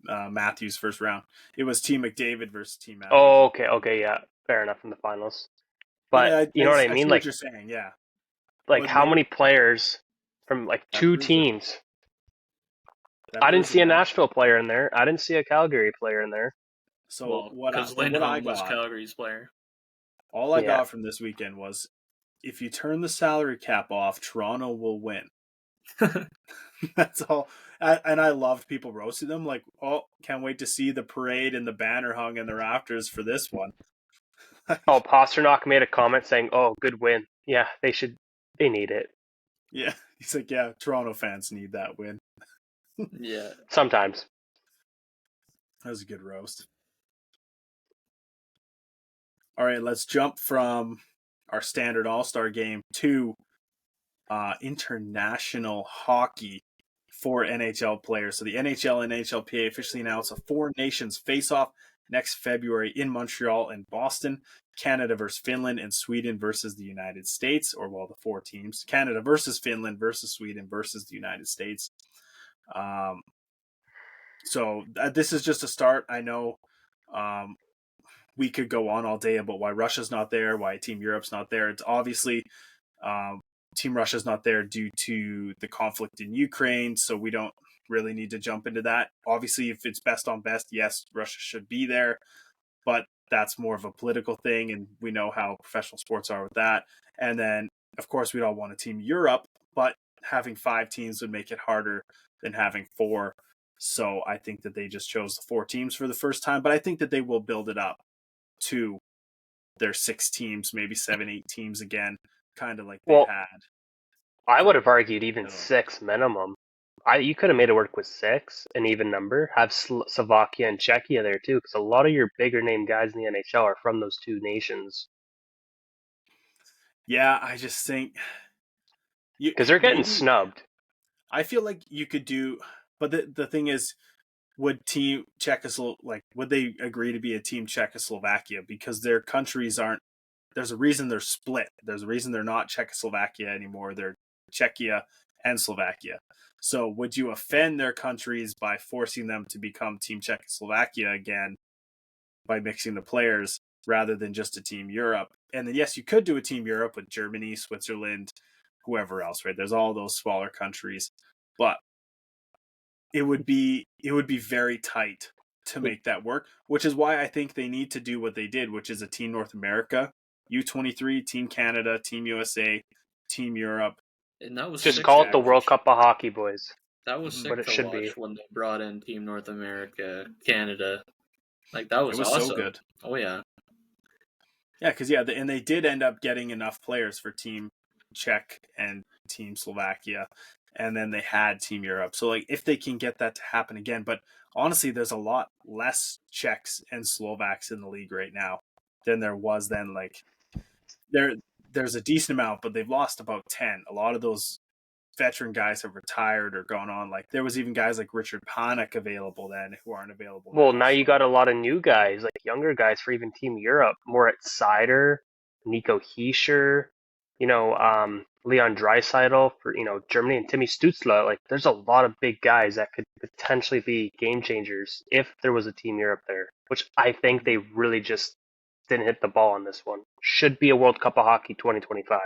Matthews first round. It was Team McDavid versus Team Matthews. Oh, okay, yeah, fair enough in the finals. But yeah, you know what I mean? Like what you're saying, yeah. Like how many players from like 2 teams? I didn't see a Nashville player in there. I didn't see a Calgary player in there. So because Lindholm was Calgary's player. All I got from this weekend was, if you turn the salary cap off, Toronto will win. That's all. And I loved people roasting them, like, oh, can't wait to see the parade and the banner hung in the rafters for this one. Pasternak made a comment saying, "Oh, good win. Yeah, they need it." Yeah, he's like, yeah, Toronto fans need that win. Yeah, sometimes. That was a good roast. All right, let's jump from our standard All-Star game to international hockey for NHL players. So the NHL and NHLPA officially announced a 4 nations face-off next February in Montreal and Boston. Canada versus Finland, and Sweden versus the United States, or well, the 4 teams. Canada versus Finland versus Sweden versus the United States. So this is just a start. I know we could go on all day about why Russia's not there, why Team Europe's not there. It's obviously Team Russia's not there due to the conflict in Ukraine, so we don't really need to jump into that. Obviously, if it's best on best, yes, Russia should be there, but that's more of a political thing, and we know how professional sports are with that. And then, of course, we'd all want a Team Europe, but having 5 teams would make it harder than having 4. So I think that they just chose the 4 teams for the first time, but I think that they will build it up to their 6 teams, maybe 7, 8 teams again, kind of like they had. I would have argued even 6 minimum. You could have made it work with 6, an even number. Have Slovakia and Czechia there too, because a lot of your bigger name guys in the NHL are from those 2 nations. Yeah, I just think because they're getting snubbed. I feel like you could do, but the thing is, would Team Czechoslovakia, would they agree to be a Team Czechoslovakia? Because their countries aren't. There's a reason they're split. There's a reason they're not Czechoslovakia anymore. They're Czechia and Slovakia. So would you offend their countries by forcing them to become Team Czechoslovakia again by mixing the players rather than just a Team Europe? And then, yes, you could do a Team Europe with Germany, Switzerland, whoever else, right? There's all those smaller countries. But it would be very tight to make that work, which is why I think they need to do what they did, which is a Team North America, U23, Team Canada, Team USA, Team Europe. And that was just call it the World Cup of Hockey, boys. That was sick to watch when they brought in Team North America, Canada. Like, that was awesome. So good. Oh, yeah. Yeah, because, and they did end up getting enough players for Team Czech and Team Slovakia, and then they had Team Europe. So, if they can get that to happen again, but honestly, there's a lot less Czechs and Slovaks in the league right now than there was then. There's a decent amount, but they've lost about 10. A lot of those veteran guys have retired or gone on. There was even guys like Richard Panik available then who aren't available now. Well, now you got a lot of new guys, younger guys for even Team Europe. Moritz Seider, Nico Hischier, Leon Draisaitl for, Germany, and Timmy Stützle. There's a lot of big guys that could potentially be game changers if there was a Team Europe there, which I think they really just didn't hit the ball on this one. Should be a World Cup of Hockey 2025.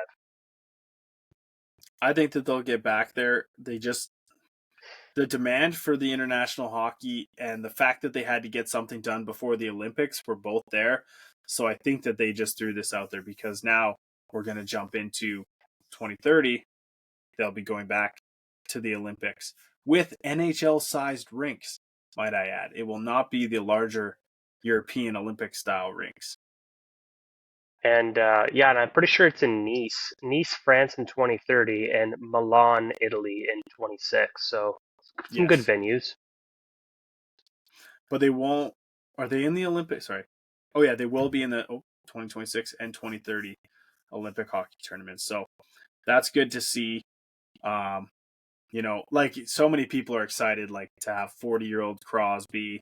I think that they'll get back there. The demand for the international hockey and the fact that they had to get something done before the Olympics were both there. So I think that they just threw this out there because now we're going to jump into 2030. They'll be going back to the Olympics with NHL-sized rinks, might I add. It will not be the larger European Olympic-style rinks. And and I'm pretty sure it's in Nice, France in 2030, and Milan, Italy in 26. So some good venues. But they won't. Are they in the Olympics? Sorry. Oh yeah, they will be in the 2026 and 2030 Olympic hockey tournaments. So that's good to see. Like so many people are excited, like to have 40-year-old Crosby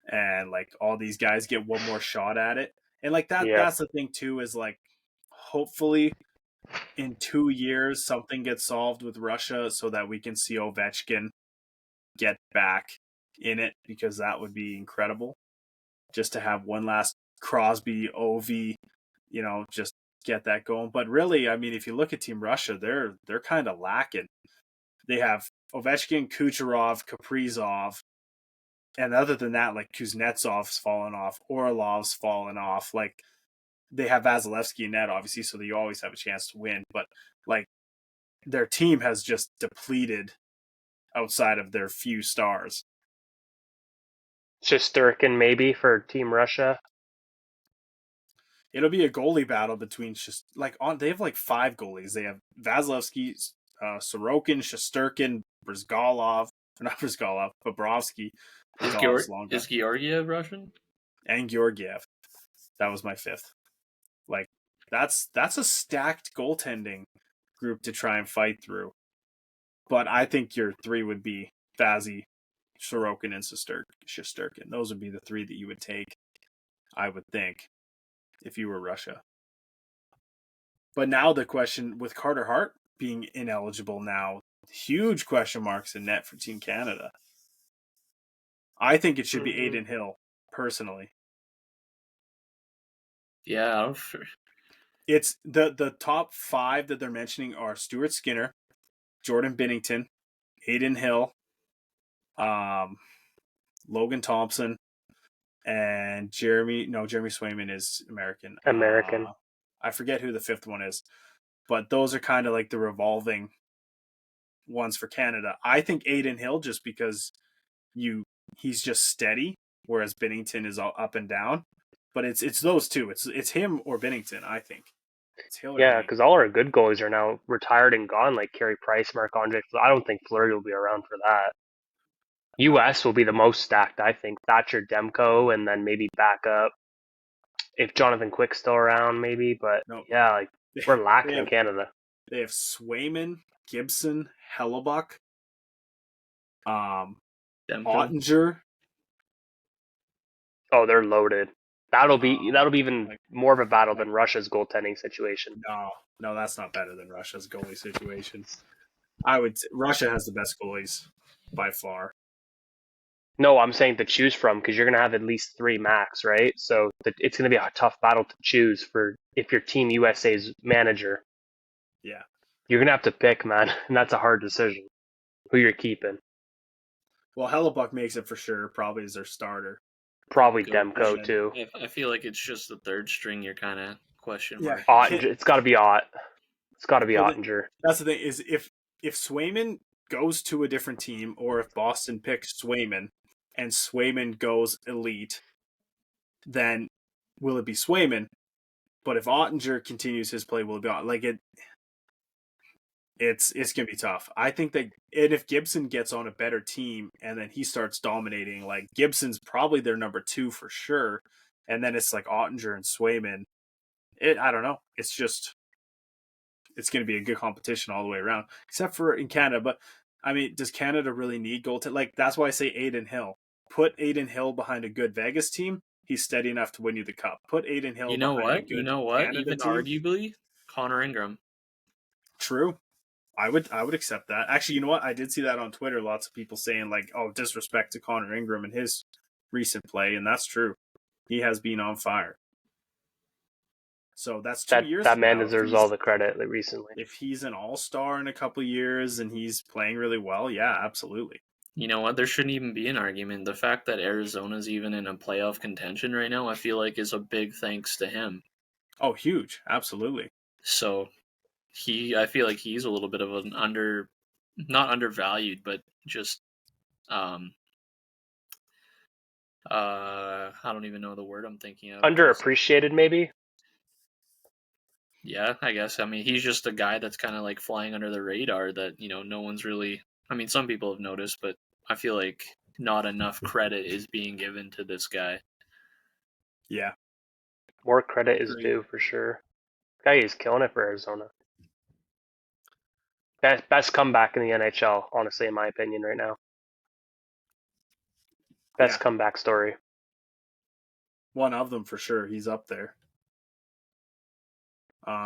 and like all these guys get one more shot at it. And like that, that's the thing too, is like hopefully in 2 years something gets solved with Russia so that we can see Ovechkin get back in it, because that would be incredible. Just to have one last Crosby, Ovi, just get that going. But really, I mean, if you look at Team Russia, they're kind of lacking. They have Ovechkin, Kucherov, Kaprizov, and other than that, like Kuznetsov's fallen off, Orlov's fallen off. Like they have Vasilevsky in net, obviously, so that you always have a chance to win. But like their team has just depleted outside of their few stars. Shesterkin maybe for Team Russia. It'll be a goalie battle between they have like 5 goalies. They have Vasilevsky, Sorokin, Shesterkin, Bobrovsky. Is Georgiev Russian? And Georgiev. That was my 5th. Like that's a stacked goaltending group to try and fight through. But I think your 3 would be Vazzy, Sorokin, and Shesterkin. Those would be the 3 that you would take, I would think, if you were Russia. But now the question with Carter Hart being ineligible now, huge question marks in net for Team Canada. I think it should be Adin Hill, personally. Yeah. It's the top 5 that they're mentioning are Stuart Skinner, Jordan Binnington, Adin Hill, Logan Thompson, and Jeremy Swayman is American. I forget who the 5th one is, but those are kind of like the revolving ones for Canada. I think Adin Hill, just because he's just steady, whereas Binnington is all up and down. But it's those two. It's him or Binnington, I think. It's Hill. Yeah, because all our good goalies are now retired and gone, like Carey Price, Marc-Andre. I don't think Fleury will be around for that. U.S. will be the most stacked, I think. Thatcher, Demko, and then maybe back up if Jonathan Quick's still around, maybe. But we're lacking in Canada. They have Swayman, Gibson, Hellebuck, Ottinger. Oh, they're loaded. That'll be even more of a battle than Russia's goaltending situation. No, that's not better than Russia's goalie situation. Russia has the best goalies by far. No, I'm saying to choose from, because you're going to have at least 3 max, right? So it's going to be a tough battle to choose for if you're Team USA's manager. Yeah. You're going to have to pick, man, and that's a hard decision, who you're keeping. Well, Hellebuck makes it for sure, probably as their starter. Probably Demko, too. I feel like it's just the 3rd string you're kind of questioning. Yeah. Ottinger, it's got to be Ott. It's got to be Ottinger. That's the thing, is if Swayman goes to a different team, or if Boston picks Swayman and Swayman goes elite, then will it be Swayman? But if Ottinger continues his play, will it be like it? It's going to be tough. I think that, and if Gibson gets on a better team and then he starts dominating, like Gibson's probably their number 2 for sure, and then it's like Ottinger and Swayman. I don't know. It's going to be a good competition all the way around, except for in Canada. But I mean, does Canada really need goaltending? Like that's why I say Adin Hill. Put Adin Hill behind a good Vegas team. He's steady enough to win you the cup. Put Adin Hill. You know what? Canada Even team. arguably, Connor Ingram. True. I would accept that. Actually, you know what? I did see that on Twitter. Lots of people saying like, "Oh, disrespect to Connor Ingram and his recent play," and that's true. He has been on fire. So that's 2 years That from man now. deserves all the credit recently. If he's an all-star in a couple of years and he's playing really well, yeah, absolutely. You know what? There shouldn't even be an argument. The fact that Arizona's even in a playoff contention right now, I feel like is a big thanks to him. Oh, huge. Absolutely. So I feel like he's a little bit of an not undervalued, but just, I don't even know the word I'm thinking of. Underappreciated, maybe? Yeah, I guess. I mean, he's just a guy that's kind of like flying under the radar that, no one's really, I mean, some people have noticed, but I feel like not enough credit is being given to this guy. Yeah. More credit is due for sure. Guy is killing it for Arizona. Best comeback in the NHL, honestly, in my opinion, right now. Best comeback story. One of them for sure. He's up there.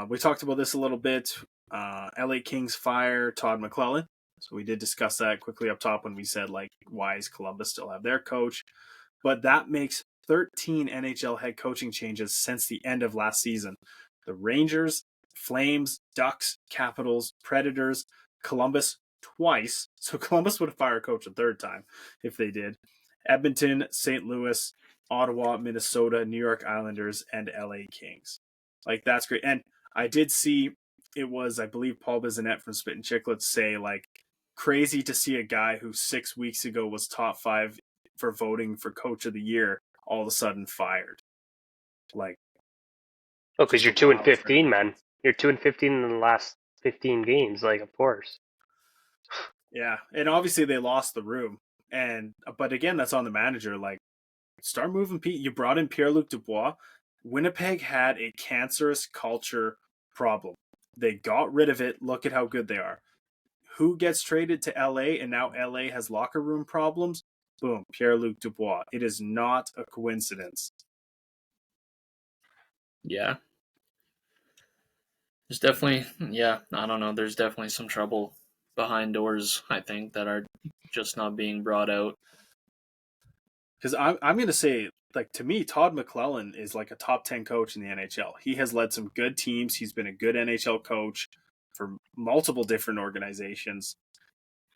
We talked about this a little bit. LA Kings fire Todd McLellan. So we did discuss that quickly up top when we said, like, why does Columbus still have their coach? But that makes 13 NHL head coaching changes since the end of last season. The Rangers, Flames, Ducks, Capitals, Predators, Columbus twice. So Columbus would have fired a coach a third time if they did. Edmonton, St. Louis, Ottawa, Minnesota, New York Islanders, and LA Kings. Like, that's great. And I did see, it was, I believe, Paul Bissonnette from Spit and Chicklets say, like, crazy to see a guy who 6 weeks ago was top 5 for voting for Coach of the Year all of a sudden fired. Like, oh, because you're 2-15, man. You're 2-15 in the last 15 games. Like, of course. Yeah, and obviously they lost the room, but again, that's on the manager. Like, start moving. You brought in Pierre-Luc Dubois. Winnipeg had a cancerous culture problem. They got rid of it. Look at how good they are. Who gets traded to LA, and now LA has locker room problems? Boom, Pierre-Luc Dubois. It is not a coincidence. Yeah. There's definitely, I don't know. There's definitely some trouble behind doors, I think, that are just not being brought out. Because I'm going to say, like, to me, Todd McLellan is like a top 10 coach in the NHL. He has led some good teams. He's been a good NHL coach for multiple different organizations.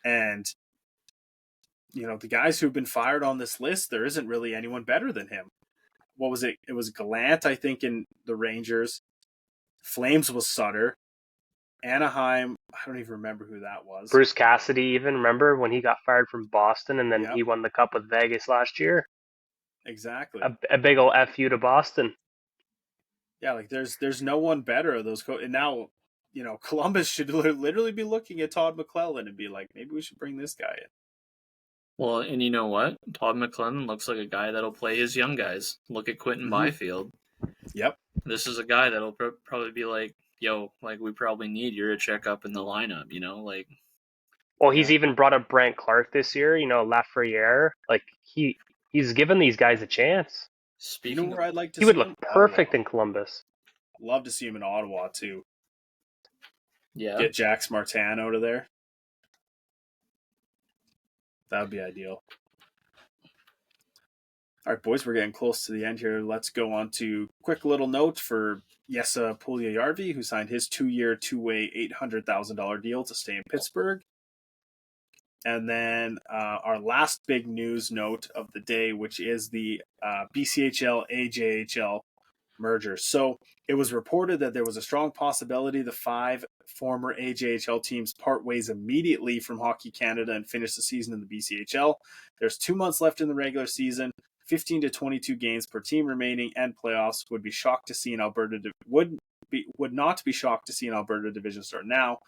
And, the guys who've been fired on this list, there isn't really anyone better than him. What was it? It was Gallant, I think, in the Rangers. Flames was Sutter. Anaheim, I don't even remember who that was. Bruce Cassidy, even remember when he got fired from Boston and then he won the Cup with Vegas last year? Exactly. A big ol' FU to Boston. Yeah, like there's no one better of those and now, Columbus should literally be looking at Todd McLellan and be like, maybe we should bring this guy in. Well, and you know what? Todd McLellan looks like a guy that'll play his young guys. Look at Quentin Byfield. Yep. This is a guy that'll probably be like, yo, like, we probably need Jiricek up in the lineup, like. Well, he's even brought up Brandt Clark this year, Lafreniere. Like, he's given these guys a chance. Speaking where I'd like to see he would look perfect in Columbus. Love to see him in Ottawa, too. Yeah. Get Jax Martin out of there. That would be ideal. All right, boys, we're getting close to the end here. Let's go on to quick little note for Jesse Puljujarvi, who signed his 2-year, two-way $800,000 deal to stay in Pittsburgh. And then our last big news note of the day, which is the BCHL AJHL merger. So it was reported that there was a strong possibility the 5 former AJHL teams part ways immediately from Hockey Canada and finish the season in the BCHL. There's 2 months left in the regular season, 15 to 22 games per team remaining, and playoffs. Would be shocked to see an Alberta would not be shocked to see an Alberta division start now,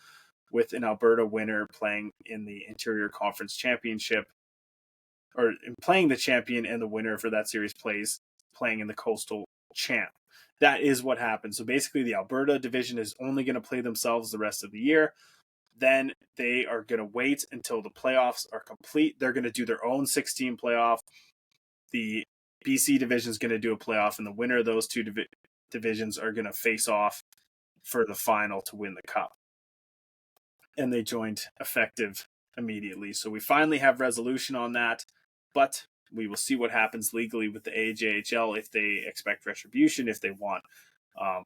with an Alberta winner playing in the Interior Conference Championship, or playing the champion and the winner for that series playing in the Coastal Champ. That is what happened. So basically the Alberta division is only going to play themselves the rest of the year. Then they are going to wait until the playoffs are complete. They're going to do their own 16 playoff. The BC division is going to do a playoff, and the winner of those two divisions are going to face off for the final to win the cup. And they joined effective immediately. So we finally have resolution on that, but we will see what happens legally with the AJHL, if they expect retribution, if they want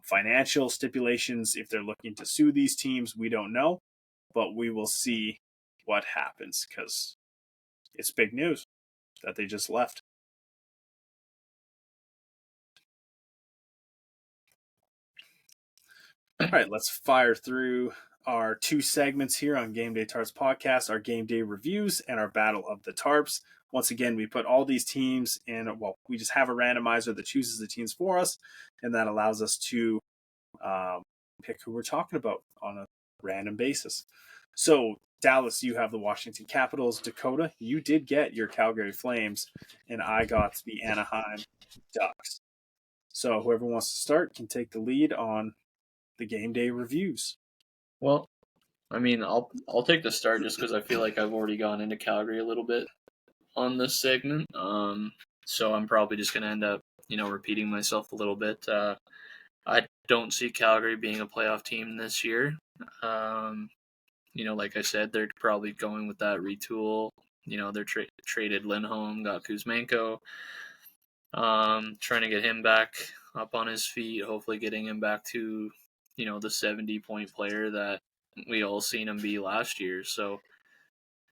Financial stipulations, if they're looking to sue these teams, we don't know, but we will see what happens because it's big news that they just left. All right, let's fire through our two segments here on Gameday Tarps podcast, our game day reviews and our battle of the Tarps. Once again, we put all these teams in, we just have a randomizer that chooses the teams for us, and that allows us to pick who we're talking about on a random basis. So, Dallas, you have the Washington Capitals. Dakota, you did get your Calgary Flames, and I got the Anaheim Ducks. So, whoever wants to start can take the lead on the game day reviews. Well, I mean, I'll take the start just because I feel like I've already gone into Calgary a little bit on this segment. So I'm probably just going to end up, repeating myself a little bit. I don't see Calgary being a playoff team this year. Like I said, they're probably going with that retool. They're traded Lindholm, got Kuzmenko. Trying to get him back up on his feet, hopefully getting him back to, the 70-point player that we all seen him be last year. So,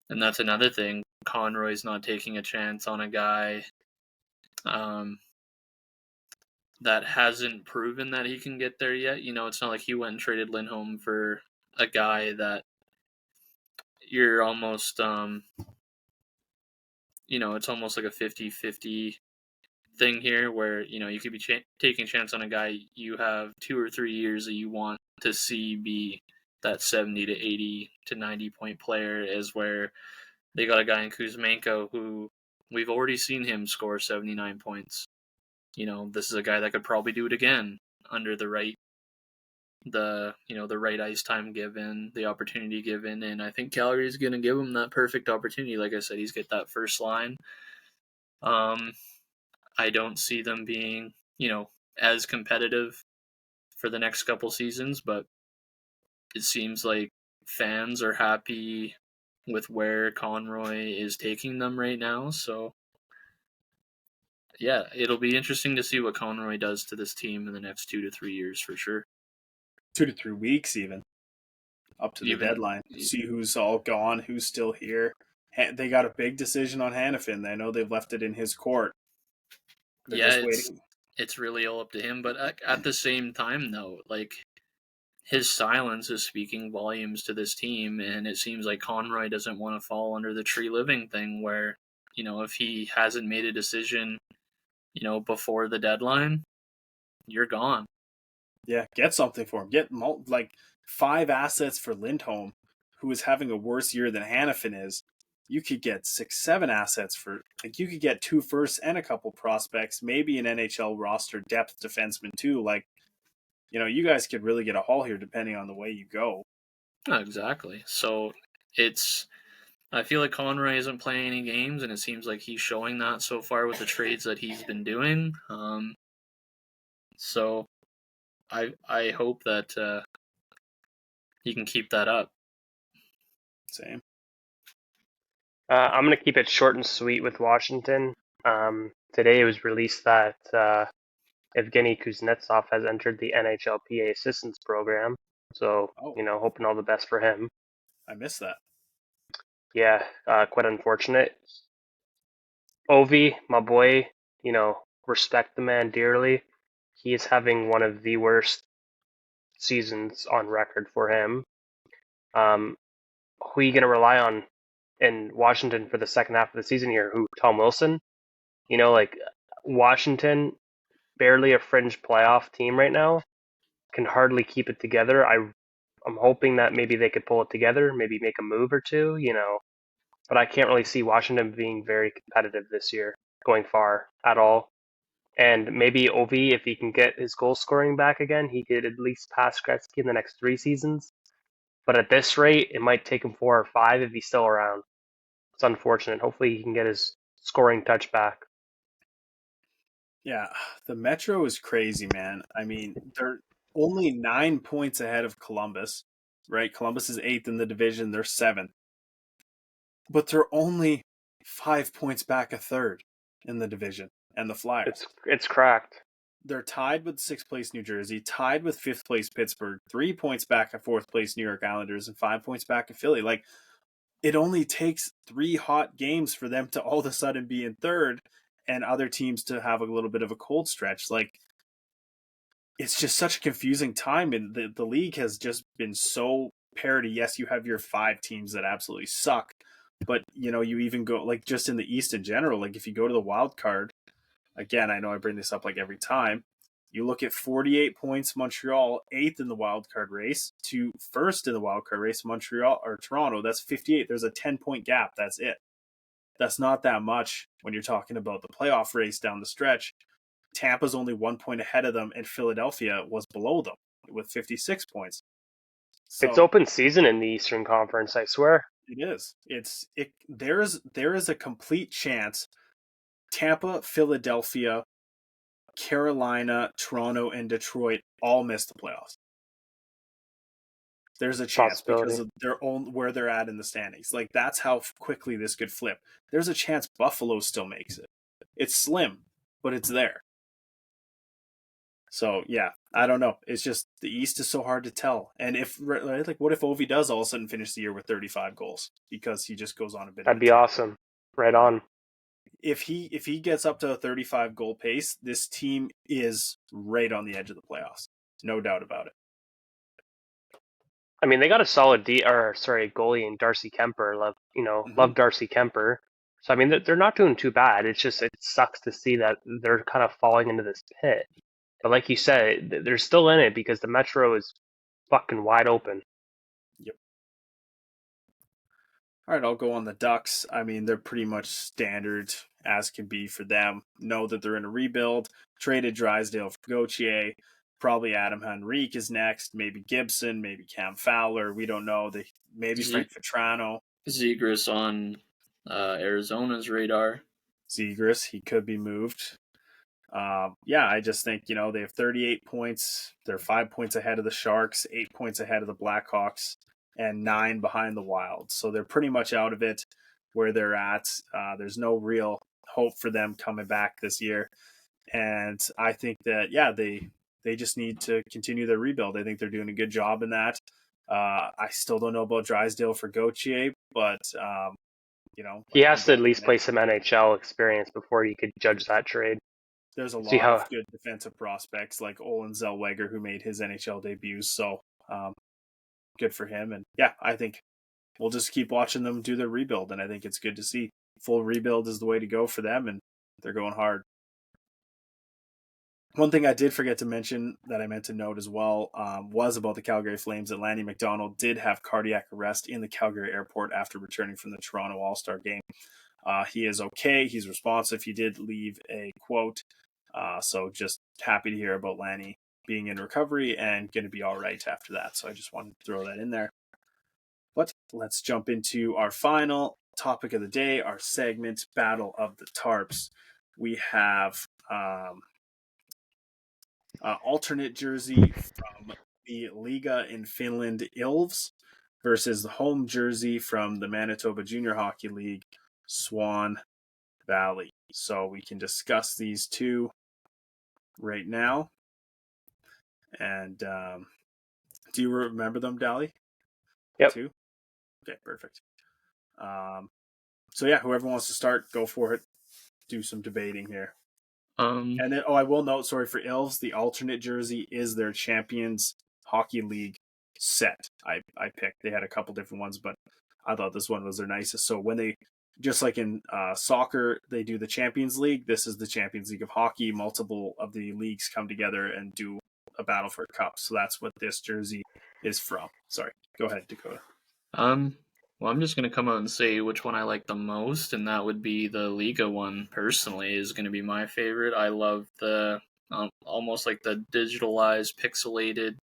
and that's another thing. Conroy's not taking a chance on a guy that hasn't proven that he can get there yet. It's not like he went and traded Lindholm for a guy that you're almost, it's almost like a 50-50 thing here where, you could be taking a chance on a guy you have 2 or 3 years that you want to see be that 70 to 80 to 90-point player, is where they got a guy in Kuzmenko who we've already seen him score 79 points. This is a guy that could probably do it again under the right ice time given, the opportunity given, and I think Calgary is going to give him that perfect opportunity. Like I said, he's got that first line. I don't see them being, as competitive for the next couple seasons, but it seems like fans are happy with where Conroy is taking them right now. So, yeah, it'll be interesting to see what Conroy does to this team in the next 2 to 3 years for sure. 2 to 3 weeks even, up to the deadline. See who's all gone, who's still here. They got a big decision on Hanifin. I know they've left it in his court. They're it's really all up to him. But at the same time, though, like, his silence is speaking volumes to this team, and it seems like Conroy doesn't want to fall under the tree living thing where, if he hasn't made a decision, before the deadline, you're gone. Yeah, get something for him. Get 5 assets for Lindholm, who is having a worse year than Hanifin is. You could get 6-7 assets for, you could get 2 firsts and a couple prospects, maybe an NHL roster depth defenseman too. You guys could really get a haul here depending on the way you go. Exactly. So I feel like Conroy isn't playing any games, and it seems like he's showing that so far with the trades that he's been doing. So I hope that he can keep that up. Same. I'm going to keep it short and sweet with Washington. Today it was released that Evgeny Kuznetsov has entered the NHLPA Assistance Program. So, hoping all the best for him. I missed that. Yeah, quite unfortunate. Ovi, my boy, respect the man dearly. He is having one of the worst seasons on record for him. Who are you going to rely on in Washington for the second half of the season here? Who? Tom Wilson? Washington, barely a fringe playoff team right now, can hardly keep it together. I'm hoping that maybe they could pull it together, maybe make a move or two, but I can't really see Washington being very competitive this year, going far at all. And maybe Ovi, if he can get his goal scoring back again, he could at least pass Gretzky in the next 3 seasons. But at this rate, it might take him 4 or 5 if he's still around. It's unfortunate. Hopefully he can get his scoring touch back. Yeah, the Metro is crazy, man. I mean, they're only 9 points ahead of Columbus, right? Columbus is 8th in the division. They're 7th. But they're only 5 points back a third in the division and the Flyers. It's cracked. they're tied with 6th place New Jersey, tied with 5th place Pittsburgh, 3 points back at 4th place New York Islanders, and 5 points back at Philly. Like, it only takes 3 hot games for them to all of a sudden be in third and other teams to have a little bit of a cold stretch. Like, it's just such a confusing time, and the league has just been so parity. Yes, you have your 5 teams that absolutely suck, but you even go, like, just in the East in general, like if you go to the wild card, again, I know I bring this up like every time, you look at 48 points, Montreal, 8th in the wild card race, to 1st in the wild card race, Montreal or Toronto, that's 58. There's a 10-point gap. That's it. That's not that much when you're talking about the playoff race down the stretch. Tampa's only 1 point ahead of them, and Philadelphia was below them with 56 points. So it's open season in the Eastern Conference, I swear. it is. There is a complete chance Tampa, Philadelphia, Carolina, Toronto, and Detroit all miss the playoffs. There's a chance because of their own where they're at in the standings. Like, that's how quickly this could flip. There's a chance Buffalo still makes it. It's slim, but it's there. So yeah, I don't know. It's just the East is so hard to tell. And what if Ovi does all of a sudden finish the year with 35 goals because he just goes on a bit? That'd be awesome. Right on. If he gets up to a 35 goal pace, this team is right on the edge of the playoffs. No doubt about it. I mean, they got a solid goalie in Darcy Kemper. Love Darcy Kemper. So I mean, they're not doing too bad. It's just, it sucks to see that they're kind of falling into this pit. But like you said, they're still in it because the Metro is fucking wide open. Yep. All right, I'll go on the Ducks. I mean, they're pretty much standard as can be for them. Know that they're in a rebuild. Traded Drysdale for Gauthier. Probably Adam Henrique is next. Maybe Gibson. Maybe Cam Fowler. We don't know. Maybe Frank Vetrano. Zegras on Arizona's radar. Zegras, he could be moved. I just think, they have 38 points. They're 5 points ahead of the Sharks, 8 points ahead of the Blackhawks, and 9 behind the Wild. So they're pretty much out of it where they're at. There's no real hope for them coming back this year. And I think that, they just need to continue their rebuild. I think they're doing a good job in that. I still don't know about Drysdale for Gauthier, but, he has to at least play some NHL experience before you could judge that trade. There's a lot of good defensive prospects like Olin Zellweger, who made his NHL debut. So good for him. And I think we'll just keep watching them do their rebuild. And I think it's good to see. Full rebuild is the way to go for them, and they're going hard. One thing I did forget to mention that I meant to note as well was about the Calgary Flames that Lanny McDonald did have cardiac arrest in the Calgary airport after returning from the Toronto All-Star game. He is okay. He's responsive. He did leave a quote. So just happy to hear about Lanny being in recovery and going to be all right after that. So I just wanted to throw that in there. But let's jump into our final topic of the day, our segment, Battle of the Tarps. We have alternate jersey from the Liga in Finland, Ilves, versus the home jersey from the Manitoba Junior Hockey League, Swan Valley. So we can discuss these two right now. And do you remember them, Dally? Yep. Two? Okay, perfect. Whoever wants to start, go for it. Do some debating here. And then, I will note, sorry, for Ilves, the alternate jersey is their Champions Hockey League set. I picked. They had a couple different ones, but I thought this one was their nicest. So when they, just like in soccer, they do the Champions League, this is the Champions League of hockey. Multiple of the leagues come together and do a battle for a cup. So that's what this jersey is from. Sorry. Go ahead, Dakota. Well, I'm just going to come out and say which one I like the most, and that would be the Liga one, personally, is going to be my favorite. I love the almost like the digitalized, pixelated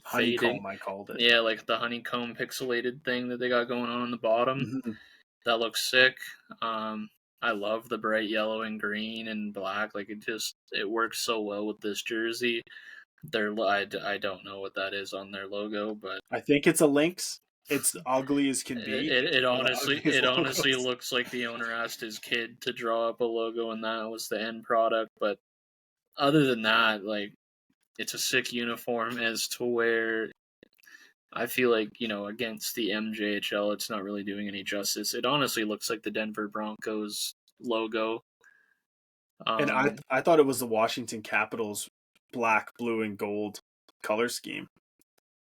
honeycomb, fading. I called it. Yeah, like the honeycomb pixelated thing that they got going on the bottom. Mm-hmm. That looks sick. I love the bright yellow and green and black. Like, it works so well with this jersey. I don't know what that is on their logo, but I think it's a Lynx. It's ugly as can be. It honestly looks like the owner asked his kid to draw up a logo, and that was the end product. But other than that, like, it's a sick uniform as to where I feel like, against the MJHL, it's not really doing any justice. It honestly looks like the Denver Broncos logo. And I thought it was the Washington Capitals black, blue, and gold color scheme.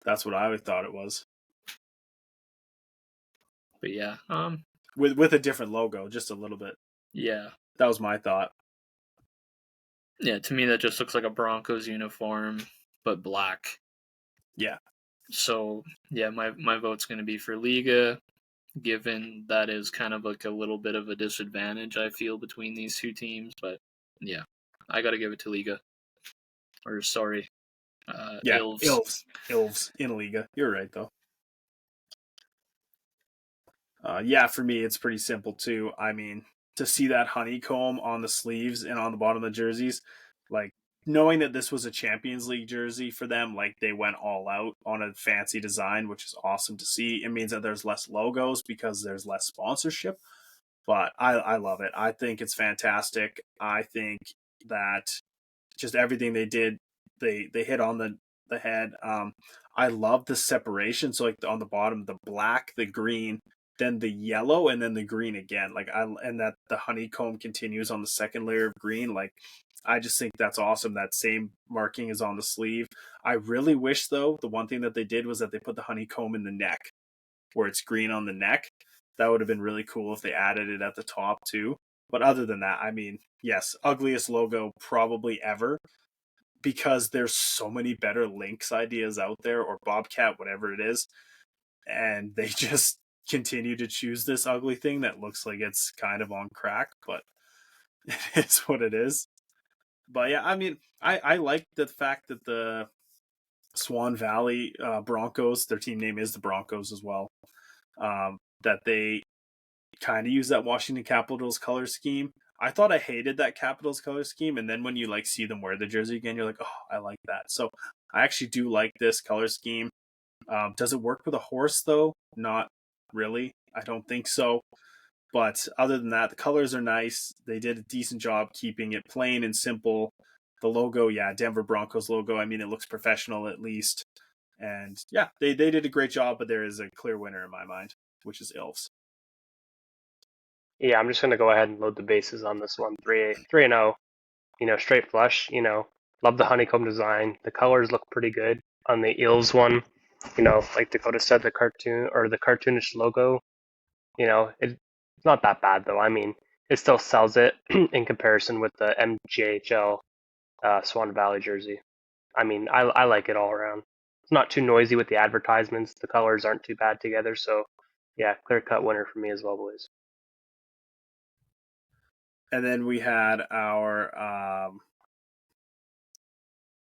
That's what I thought it was. But yeah, with a different logo, just a little bit. Yeah, that was my thought. Yeah, to me that just looks like a Broncos uniform, but black. Yeah. So yeah, my vote's going to be for Liga, given that is kind of like a little bit of a disadvantage I feel between these two teams. But yeah, I got to give it to Liga. Or sorry, Ilves in Liga. You're right though. Yeah, for me it's pretty simple too. I mean, to see that honeycomb on the sleeves and on the bottom of the jerseys, like knowing that this was a Champions League jersey for them, like they went all out on a fancy design, which is awesome to see. It means that there's less logos because there's less sponsorship, but I love it. I think it's fantastic. I think that just everything they did, they hit on the head. I love the separation. So like on the bottom, the black, the green, then the yellow, and then the green again. And that the honeycomb continues on the second layer of green. Like, I just think that's awesome. That same marking is on the sleeve. I really wish though, the one thing that they did was that they put the honeycomb in the neck, where it's green on the neck. That would have been really cool if they added it at the top too. But other than that, I mean, yes, ugliest logo probably ever, because there's so many better Lynx ideas out there, or Bobcat, whatever it is. And they just continue to choose this ugly thing that looks like it's kind of on crack, but it is what it is. But yeah, I mean, I like the fact that the Swan Valley Broncos, their team name is the Broncos as well, that they kind of use that Washington Capitals color scheme. I thought I hated that Capitals color scheme, and then when you like see them wear the jersey again, you're like, oh, I like that. So I actually do like this color scheme. Does it work with a horse though? Not really. I don't think so. But other than that, the colors are nice. They did a decent job keeping it plain and simple. The logo, yeah, Denver Broncos logo. I mean, it looks professional at least. And yeah, they did a great job, but there is a clear winner in my mind, which is Ilves. Yeah, I'm just gonna go ahead and load the bases on this one. 3-0. Straight flush. Love the honeycomb design. The colors look pretty good on the Eels one. Like Dakota said, the cartoon or the cartoonish logo. It's not that bad though. I mean, it still sells it in comparison with the MJHL Swan Valley jersey. I mean, I like it all around. It's not too noisy with the advertisements. The colors aren't too bad together. So, yeah, clear cut winner for me as well, boys. And then we had our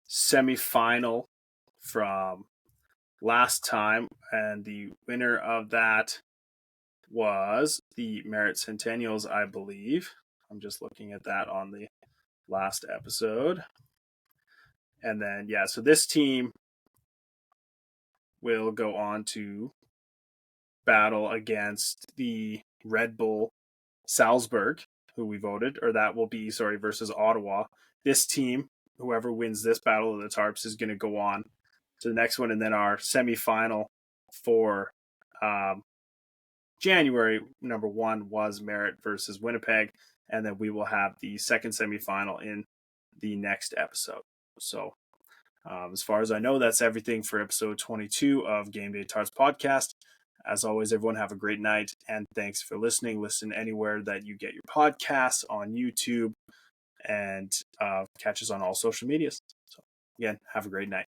semifinal from last time, and the winner of that was the Merritt Centennials, I believe. I'm just looking at that on the last episode. And then, yeah, so this team will go on to battle against the Red Bull Salzburg, who we voted, or that will be, versus Ottawa. This team, whoever wins this Battle of the Tarps, is going to go on to the next one. And then our semifinal for January number 1 was Merritt versus Winnipeg. And then we will have the second semifinal in the next episode. So as far as I know, that's everything for episode 22 of Gameday Tarps podcast. As always, everyone have a great night, and thanks for listening. Listen anywhere that you get your podcasts, on YouTube, and catch us on all social medias. So again, have a great night.